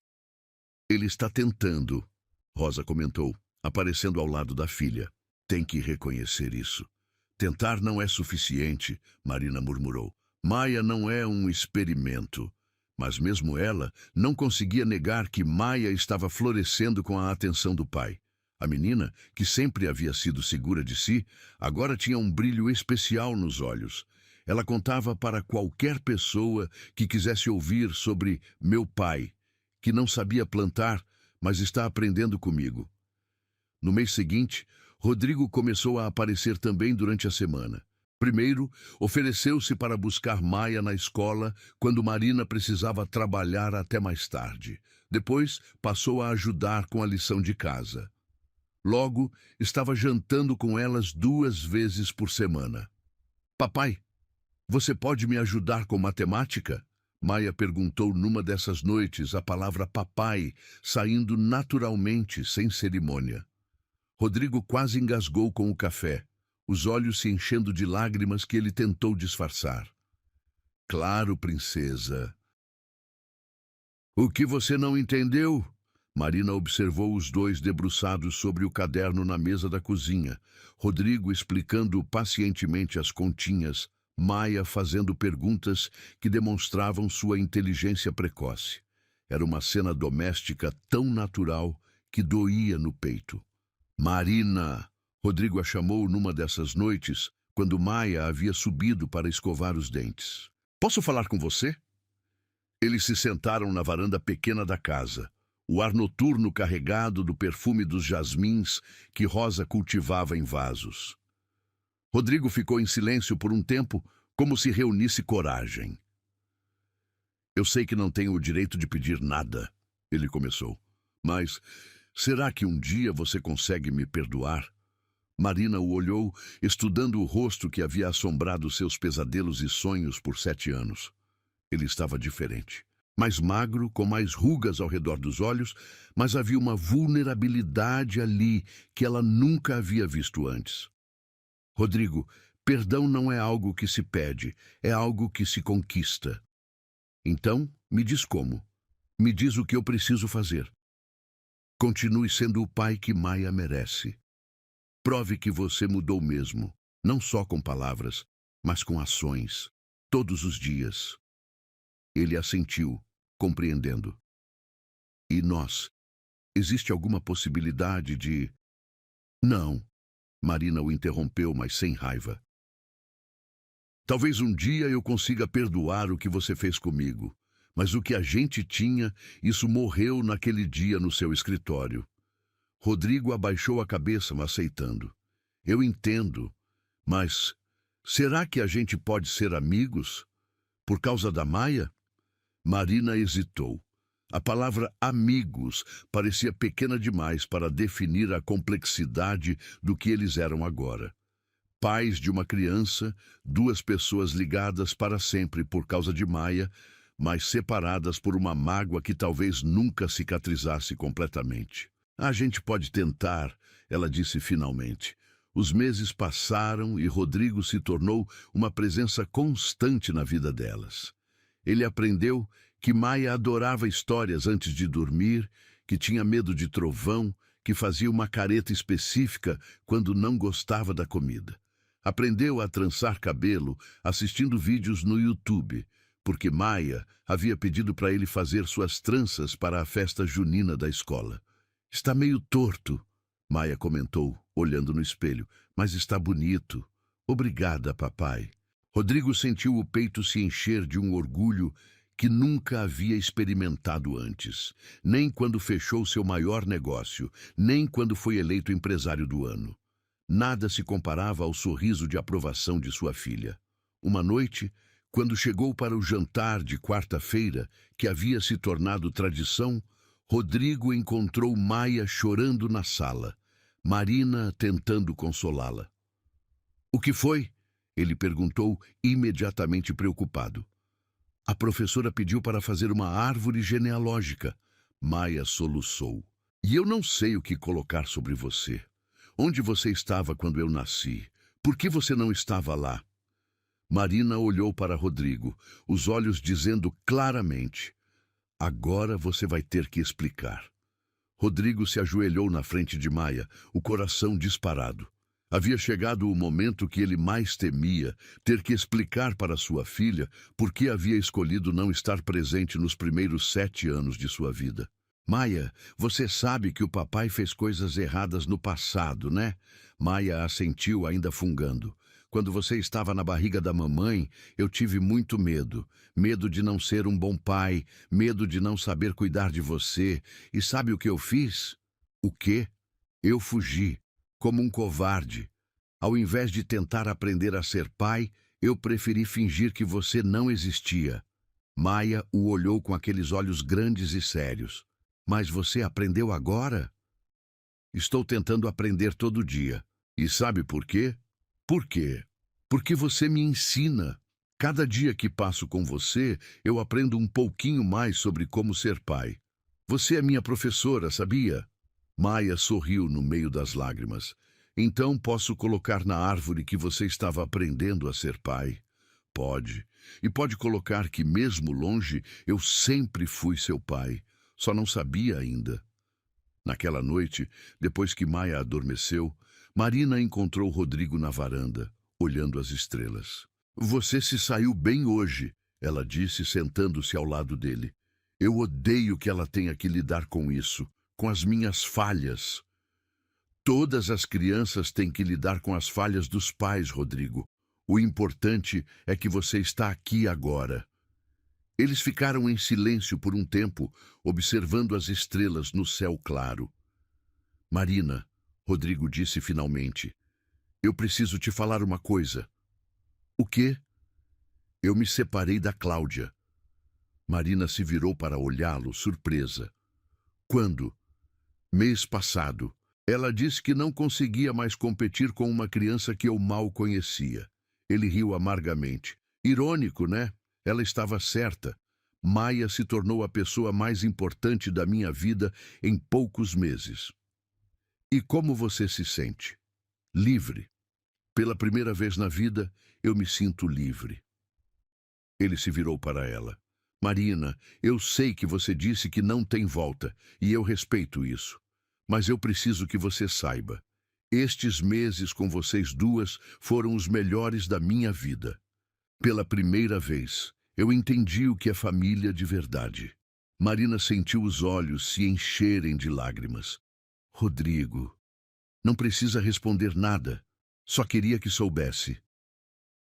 Ele está tentando, Rosa comentou, aparecendo ao lado da filha. Tem que reconhecer isso. Tentar não é suficiente, Marina murmurou. Maia não é um experimento. Mas mesmo ela não conseguia negar que Maia estava florescendo com a atenção do pai. A menina, que sempre havia sido segura de si, agora tinha um brilho especial nos olhos. Ela contava para qualquer pessoa que quisesse ouvir sobre meu pai, que não sabia plantar, mas está aprendendo comigo. No mês seguinte, Rodrigo começou a aparecer também durante a semana. Primeiro, ofereceu-se para buscar Maia na escola quando Marina precisava trabalhar até mais tarde. Depois, passou a ajudar com a lição de casa. Logo, estava jantando com elas 2 vezes por semana. Papai, você pode me ajudar com matemática? Maia perguntou numa dessas noites, a palavra papai saindo naturalmente, sem cerimônia. Rodrigo quase engasgou com o café, os olhos se enchendo de lágrimas que ele tentou disfarçar. Claro, princesa. O que você não entendeu? Marina observou os dois debruçados sobre o caderno na mesa da cozinha, Rodrigo explicando pacientemente as continhas, Maia fazendo perguntas que demonstravam sua inteligência precoce. Era uma cena doméstica tão natural que doía no peito. Marina! Rodrigo a chamou numa dessas noites, quando Maia havia subido para escovar os dentes. Posso falar com você? Eles se sentaram na varanda pequena da casa, o ar noturno carregado do perfume dos jasmins que Rosa cultivava em vasos. Rodrigo ficou em silêncio por um tempo, como se reunisse coragem. Eu sei que não tenho o direito de pedir nada, ele começou. Mas será que um dia você consegue me perdoar? Marina o olhou, estudando o rosto que havia assombrado seus pesadelos e sonhos por 7 anos. Ele estava diferente. Mais magro, com mais rugas ao redor dos olhos, mas havia uma vulnerabilidade ali que ela nunca havia visto antes. Rodrigo, perdão não é algo que se pede, é algo que se conquista. Então, me diz como. Me diz o que eu preciso fazer. Continue sendo o pai que Maia merece. Prove que você mudou mesmo, não só com palavras, mas com ações, todos os dias. Ele assentiu, compreendendo. E nós? Existe alguma possibilidade de... Não. Marina o interrompeu, mas sem raiva. Talvez um dia eu consiga perdoar o que você fez comigo, mas o que a gente tinha, isso morreu naquele dia no seu escritório. Rodrigo abaixou a cabeça, aceitando. Eu entendo, mas será que a gente pode ser amigos? Por causa da Maia? Marina hesitou. A palavra amigos parecia pequena demais para definir a complexidade do que eles eram agora. Pais de uma criança, 2 pessoas ligadas para sempre por causa de Maia, mas separadas por uma mágoa que talvez nunca cicatrizasse completamente. A gente pode tentar, ela disse finalmente. Os meses passaram e Rodrigo se tornou uma presença constante na vida delas. Ele aprendeu que Maia adorava histórias antes de dormir, que tinha medo de trovão, que fazia uma careta específica quando não gostava da comida. Aprendeu a trançar cabelo assistindo vídeos no YouTube, porque Maia havia pedido para ele fazer suas tranças para a festa junina da escola. Está meio torto, Maia comentou, olhando no espelho, mas está bonito. Obrigada, papai. Rodrigo sentiu o peito se encher de um orgulho que nunca havia experimentado antes, nem quando fechou seu maior negócio, nem quando foi eleito empresário do ano. Nada se comparava ao sorriso de aprovação de sua filha. Uma noite, quando chegou para o jantar de quarta-feira, que havia se tornado tradição, Rodrigo encontrou Maia chorando na sala, Marina tentando consolá-la. O que foi? Ele perguntou, imediatamente preocupado. A professora pediu para fazer uma árvore genealógica. Maia soluçou. E eu não sei o que colocar sobre você. Onde você estava quando eu nasci? Por que você não estava lá? Marina olhou para Rodrigo, os olhos dizendo claramente: agora você vai ter que explicar. Rodrigo se ajoelhou na frente de Maia, o coração disparado. Havia chegado o momento que ele mais temia, ter que explicar para sua filha por que havia escolhido não estar presente nos primeiros 7 anos de sua vida. Maia, você sabe que o papai fez coisas erradas no passado, né? Maia assentiu, ainda fungando. Quando você estava na barriga da mamãe, eu tive muito medo. Medo de não ser um bom pai, medo de não saber cuidar de você. E sabe o que eu fiz? O quê? Eu fugi. Como um covarde. Ao invés de tentar aprender a ser pai, eu preferi fingir que você não existia. Maia o olhou com aqueles olhos grandes e sérios. Mas você aprendeu agora? Estou tentando aprender todo dia. E sabe por quê? Por quê? Porque você me ensina. Cada dia que passo com você, eu aprendo um pouquinho mais sobre como ser pai. Você é minha professora, sabia? Maia sorriu no meio das lágrimas. Então posso colocar na árvore que você estava aprendendo a ser pai? Pode. E pode colocar que, mesmo longe, eu sempre fui seu pai. Só não sabia ainda. Naquela noite, depois que Maia adormeceu, Marina encontrou Rodrigo na varanda, olhando as estrelas. Você se saiu bem hoje, ela disse, sentando-se ao lado dele. Eu odeio que ela tenha que lidar com isso, com as minhas falhas. Todas as crianças têm que lidar com as falhas dos pais, Rodrigo. O importante é que você está aqui agora. Eles ficaram em silêncio por um tempo, observando as estrelas no céu claro. Marina, Rodrigo disse finalmente, eu preciso te falar uma coisa. O quê? Eu me separei da Cláudia. Marina se virou para olhá-lo, surpresa. Quando? Mês passado. Ela disse que não conseguia mais competir com uma criança que eu mal conhecia. Ele riu amargamente. Irônico, né? Ela estava certa. Maia se tornou a pessoa mais importante da minha vida em poucos meses. E como você se sente? Livre. Pela primeira vez na vida, eu me sinto livre. Ele se virou para ela. Marina, eu sei que você disse que não tem volta, e eu respeito isso. Mas eu preciso que você saiba. Estes meses com vocês duas foram os melhores da minha vida. Pela primeira vez, eu entendi o que é família de verdade. Marina sentiu os olhos se encherem de lágrimas. Rodrigo, não precisa responder nada. Só queria que soubesse.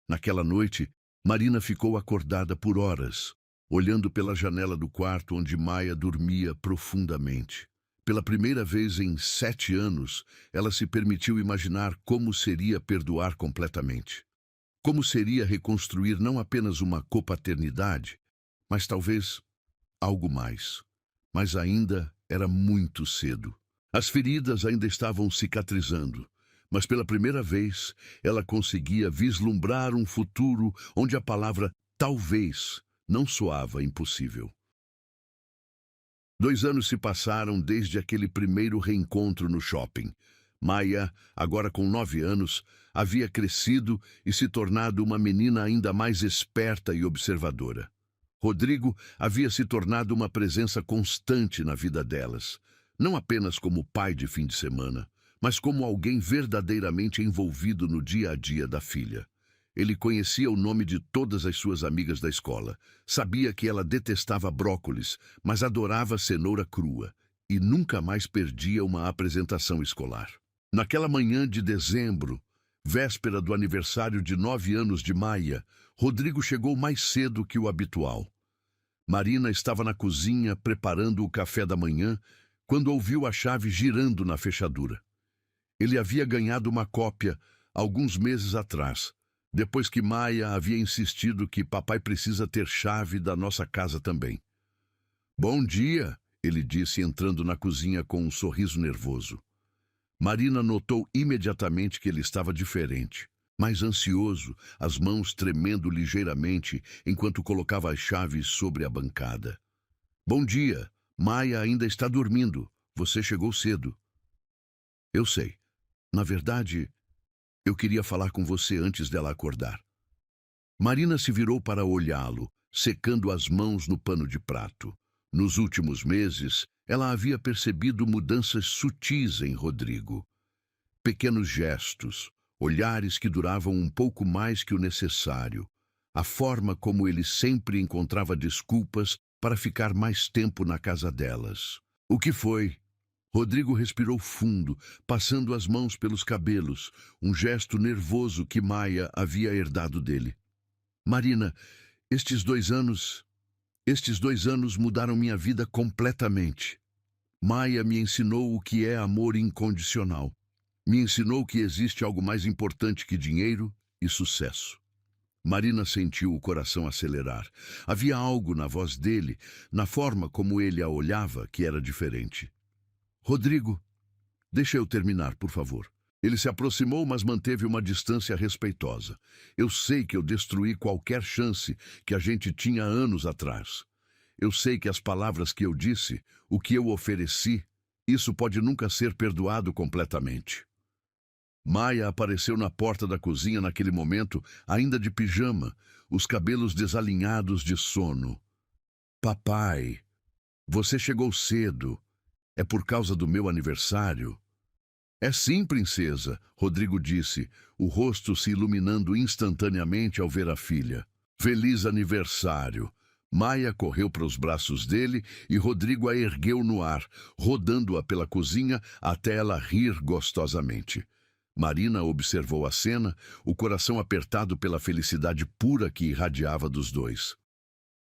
Naquela noite, Marina ficou acordada por horas, olhando pela janela do quarto onde Maia dormia profundamente. Pela primeira vez em 7 anos, ela se permitiu imaginar como seria perdoar completamente. Como seria reconstruir não apenas uma copaternidade, mas talvez algo mais. Mas ainda era muito cedo. As feridas ainda estavam cicatrizando, mas pela primeira vez ela conseguia vislumbrar um futuro onde a palavra talvez não soava impossível. 2 anos se passaram desde aquele primeiro reencontro no shopping. Maia, agora com 9 anos, havia crescido e se tornado uma menina ainda mais esperta e observadora. Rodrigo havia se tornado uma presença constante na vida delas, não apenas como pai de fim de semana, mas como alguém verdadeiramente envolvido no dia a dia da filha. Ele conhecia o nome de todas as suas amigas da escola, sabia que ela detestava brócolis, mas adorava cenoura crua, e nunca mais perdia uma apresentação escolar. Naquela manhã de dezembro, véspera do aniversário de 9 anos de Maia, Rodrigo chegou mais cedo que o habitual. Marina estava na cozinha preparando o café da manhã quando ouviu a chave girando na fechadura. Ele havia ganhado uma cópia alguns meses atrás, depois que Maia havia insistido que papai precisa ter chave da nossa casa também. Bom dia, ele disse entrando na cozinha com um sorriso nervoso. Marina notou imediatamente que ele estava diferente, mais ansioso, as mãos tremendo ligeiramente enquanto colocava as chaves sobre a bancada. Bom dia, Maia ainda está dormindo. Você chegou cedo. Eu sei. Na verdade, eu queria falar com você antes dela acordar. Marina se virou para olhá-lo, secando as mãos no pano de prato. Nos últimos meses, ela havia percebido mudanças sutis em Rodrigo. Pequenos gestos, olhares que duravam um pouco mais que o necessário, a forma como ele sempre encontrava desculpas para ficar mais tempo na casa delas. O que foi? Rodrigo respirou fundo, passando as mãos pelos cabelos, um gesto nervoso que Maia havia herdado dele. Marina, estes 2 anos mudaram minha vida completamente. Maia me ensinou o que é amor incondicional. Me ensinou que existe algo mais importante que dinheiro e sucesso. Marina sentiu o coração acelerar. Havia algo na voz dele, na forma como ele a olhava, que era diferente. Rodrigo, deixa eu terminar, por favor. Ele se aproximou, mas manteve uma distância respeitosa. Eu sei que eu destruí qualquer chance que a gente tinha anos atrás. Eu sei que as palavras que eu disse, o que eu ofereci, Isso pode nunca ser perdoado completamente. Maia apareceu na porta da cozinha naquele momento, ainda de pijama, os cabelos desalinhados de sono. Papai, você chegou cedo. É por causa do meu aniversário? É sim, princesa, Rodrigo disse, o rosto se iluminando instantaneamente ao ver a filha. Feliz aniversário! Maia correu para os braços dele e Rodrigo a ergueu no ar, rodando-a pela cozinha até ela rir gostosamente. Marina observou a cena, o coração apertado pela felicidade pura que irradiava dos dois.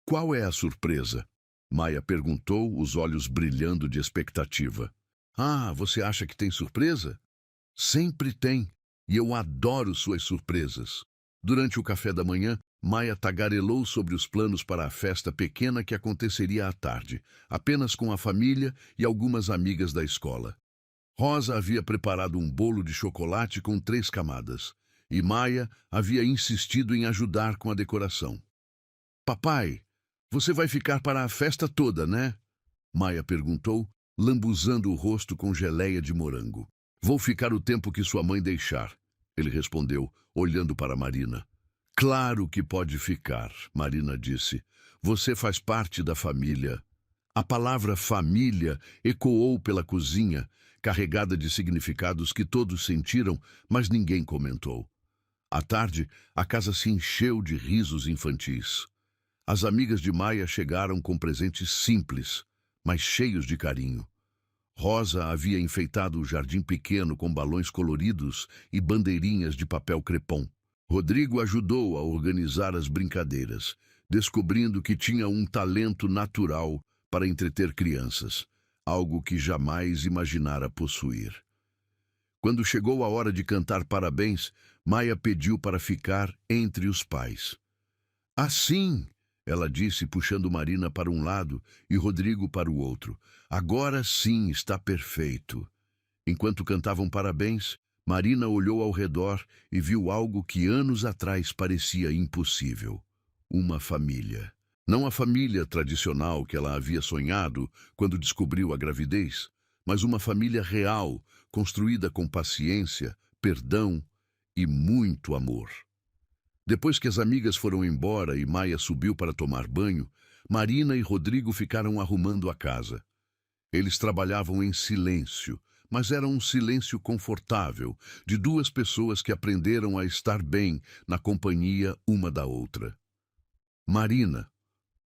Qual é a surpresa? Maia perguntou, os olhos brilhando de expectativa. Ah, você acha que tem surpresa? Sempre tem, e eu adoro suas surpresas. Durante o café da manhã, Maia tagarelou sobre os planos para a festa pequena que aconteceria à tarde, apenas com a família e algumas amigas da escola. Rosa havia preparado um bolo de chocolate com 3 camadas, e Maia havia insistido em ajudar com a decoração. Papai, você vai ficar para a festa toda, né? Maia perguntou, lambuzando o rosto com geleia de morango. Vou ficar o tempo que sua mãe deixar, ele respondeu, olhando para Marina. Claro que pode ficar, Marina disse. Você faz parte da família. A palavra família ecoou pela cozinha, carregada de significados que todos sentiram, mas ninguém comentou. À tarde, a casa se encheu de risos infantis. As amigas de Maia chegaram com presentes simples, mas cheios de carinho. Rosa havia enfeitado o jardim pequeno com balões coloridos e bandeirinhas de papel crepom. Rodrigo ajudou a organizar as brincadeiras, descobrindo que tinha um talento natural para entreter crianças, algo que jamais imaginara possuir. Quando chegou a hora de cantar parabéns, Maia pediu para ficar entre os pais. Assim, ela disse, puxando Marina para um lado e Rodrigo para o outro. Agora sim está perfeito. Enquanto cantavam parabéns, Marina olhou ao redor e viu algo que anos atrás parecia impossível. Uma família. Não a família tradicional que ela havia sonhado quando descobriu a gravidez, mas uma família real, construída com paciência, perdão e muito amor. Depois que as amigas foram embora e Maia subiu para tomar banho, Marina e Rodrigo ficaram arrumando a casa. Eles trabalhavam em silêncio, mas era um silêncio confortável, de 2 pessoas que aprenderam a estar bem na companhia uma da outra. Marina,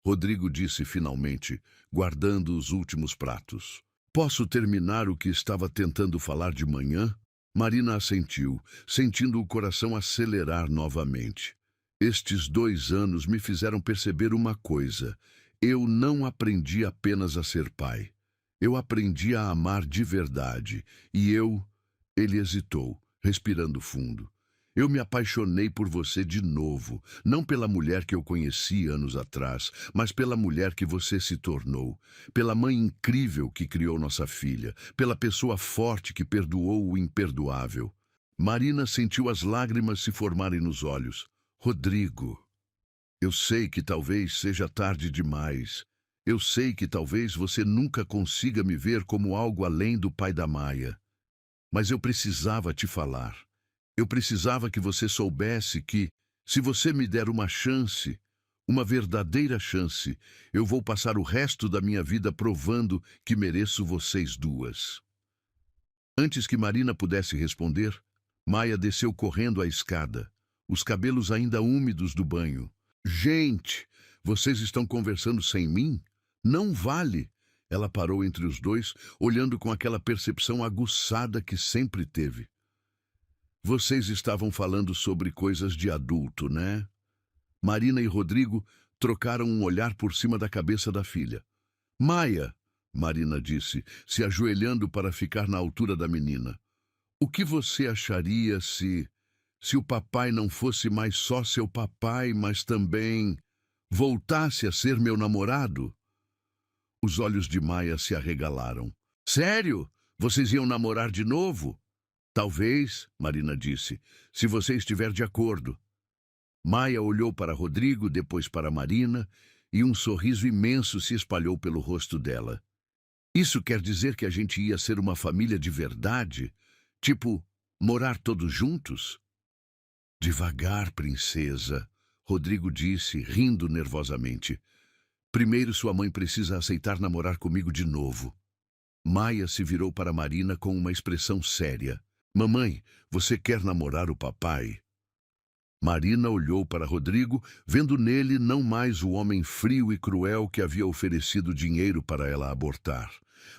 Rodrigo disse finalmente, guardando os últimos pratos. Posso terminar o que estava tentando falar de manhã? Marina assentiu, sentindo o coração acelerar novamente. Estes 2 anos me fizeram perceber uma coisa. Eu não aprendi apenas a ser pai. Eu aprendi a amar de verdade. Ele hesitou, respirando fundo. Eu me apaixonei por você de novo, não pela mulher que eu conheci anos atrás, mas pela mulher que você se tornou, pela mãe incrível que criou nossa filha, pela pessoa forte que perdoou o imperdoável. Marina sentiu as lágrimas se formarem nos olhos. Rodrigo, eu sei que talvez seja tarde demais. Eu sei que talvez você nunca consiga me ver como algo além do pai da Maia. Mas eu precisava te falar. Eu precisava que você soubesse que, se você me der uma chance, uma verdadeira chance, eu vou passar o resto da minha vida provando que mereço vocês 2. Antes que Marina pudesse responder, Maia desceu correndo a escada, os cabelos ainda úmidos do banho. Gente, vocês estão conversando sem mim? Não vale! Ela parou entre os dois, olhando com aquela percepção aguçada que sempre teve. Vocês estavam falando sobre coisas de adulto, né? Marina e Rodrigo trocaram um olhar por cima da cabeça da filha. Maia, Marina disse, se ajoelhando para ficar na altura da menina. O que você acharia se o papai não fosse mais só seu papai, mas também voltasse a ser meu namorado? Os olhos de Maia se arregalaram. Sério? Vocês iam namorar de novo? Talvez, Marina disse, se você estiver de acordo. Maia olhou para Rodrigo, depois para Marina, e um sorriso imenso se espalhou pelo rosto dela. Isso quer dizer que a gente ia ser uma família de verdade? Tipo, morar todos juntos? Devagar, princesa, Rodrigo disse, rindo nervosamente. Primeiro sua mãe precisa aceitar namorar comigo de novo. Maia se virou para Marina com uma expressão séria. Mamãe, você quer namorar o papai? Marina olhou para Rodrigo, vendo nele não mais o homem frio e cruel que havia oferecido dinheiro para ela abortar,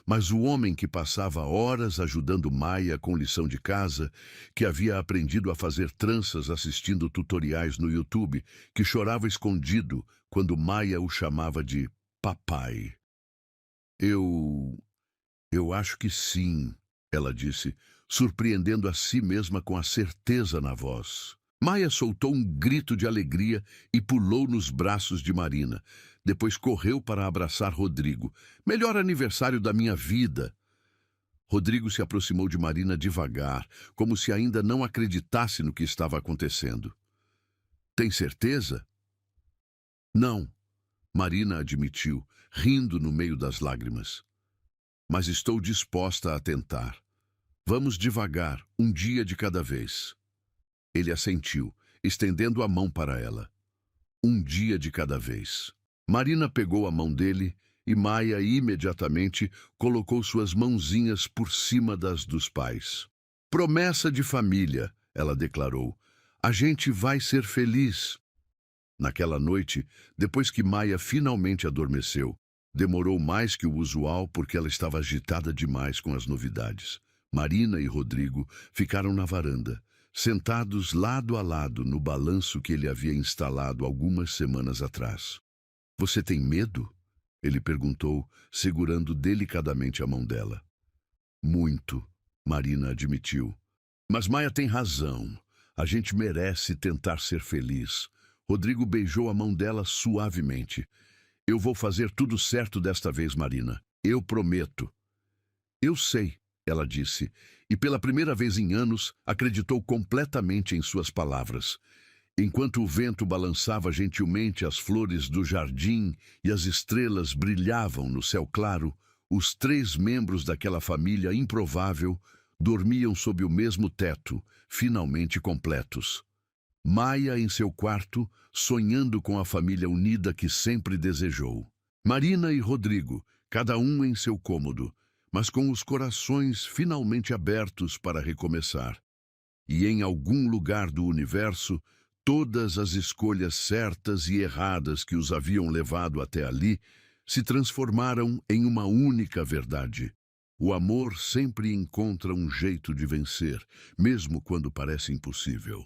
mas o homem que passava horas ajudando Maia com lição de casa, que havia aprendido a fazer tranças assistindo tutoriais no YouTube, que chorava escondido quando Maia o chamava de papai. Eu acho que sim, ela disse, surpreendendo a si mesma com a certeza na voz. Maia soltou um grito de alegria e pulou nos braços de Marina. Depois correu para abraçar Rodrigo. Melhor aniversário da minha vida! Rodrigo se aproximou de Marina devagar, como se ainda não acreditasse no que estava acontecendo. Tem certeza? Não, Marina admitiu, rindo no meio das lágrimas. Mas estou disposta a tentar. Vamos devagar, um dia de cada vez. Ele assentiu, estendendo a mão para ela. Um dia de cada vez. Marina pegou a mão dele e Maia imediatamente colocou suas mãozinhas por cima das dos pais. Promessa de família, ela declarou. A gente vai ser feliz. Naquela noite, depois que Maia finalmente adormeceu, demorou mais que o usual porque ela estava agitada demais com as novidades. Marina e Rodrigo ficaram na varanda, sentados lado a lado no balanço que ele havia instalado algumas semanas atrás. Você tem medo? Ele perguntou, segurando delicadamente a mão dela. Muito, Marina admitiu. Mas Maia tem razão. A gente merece tentar ser feliz. Rodrigo beijou a mão dela suavemente. Eu vou fazer tudo certo desta vez, Marina. Eu prometo. Eu sei, ela disse, e pela primeira vez em anos acreditou completamente em suas palavras. Enquanto o vento balançava gentilmente as flores do jardim e as estrelas brilhavam no céu claro, os 3 membros daquela família improvável dormiam sob o mesmo teto, finalmente completos. Maia em seu quarto, sonhando com a família unida que sempre desejou. Marina e Rodrigo, cada um em seu cômodo, mas com os corações finalmente abertos para recomeçar. E em algum lugar do universo, todas as escolhas certas e erradas que os haviam levado até ali se transformaram em uma única verdade. O amor sempre encontra um jeito de vencer, mesmo quando parece impossível.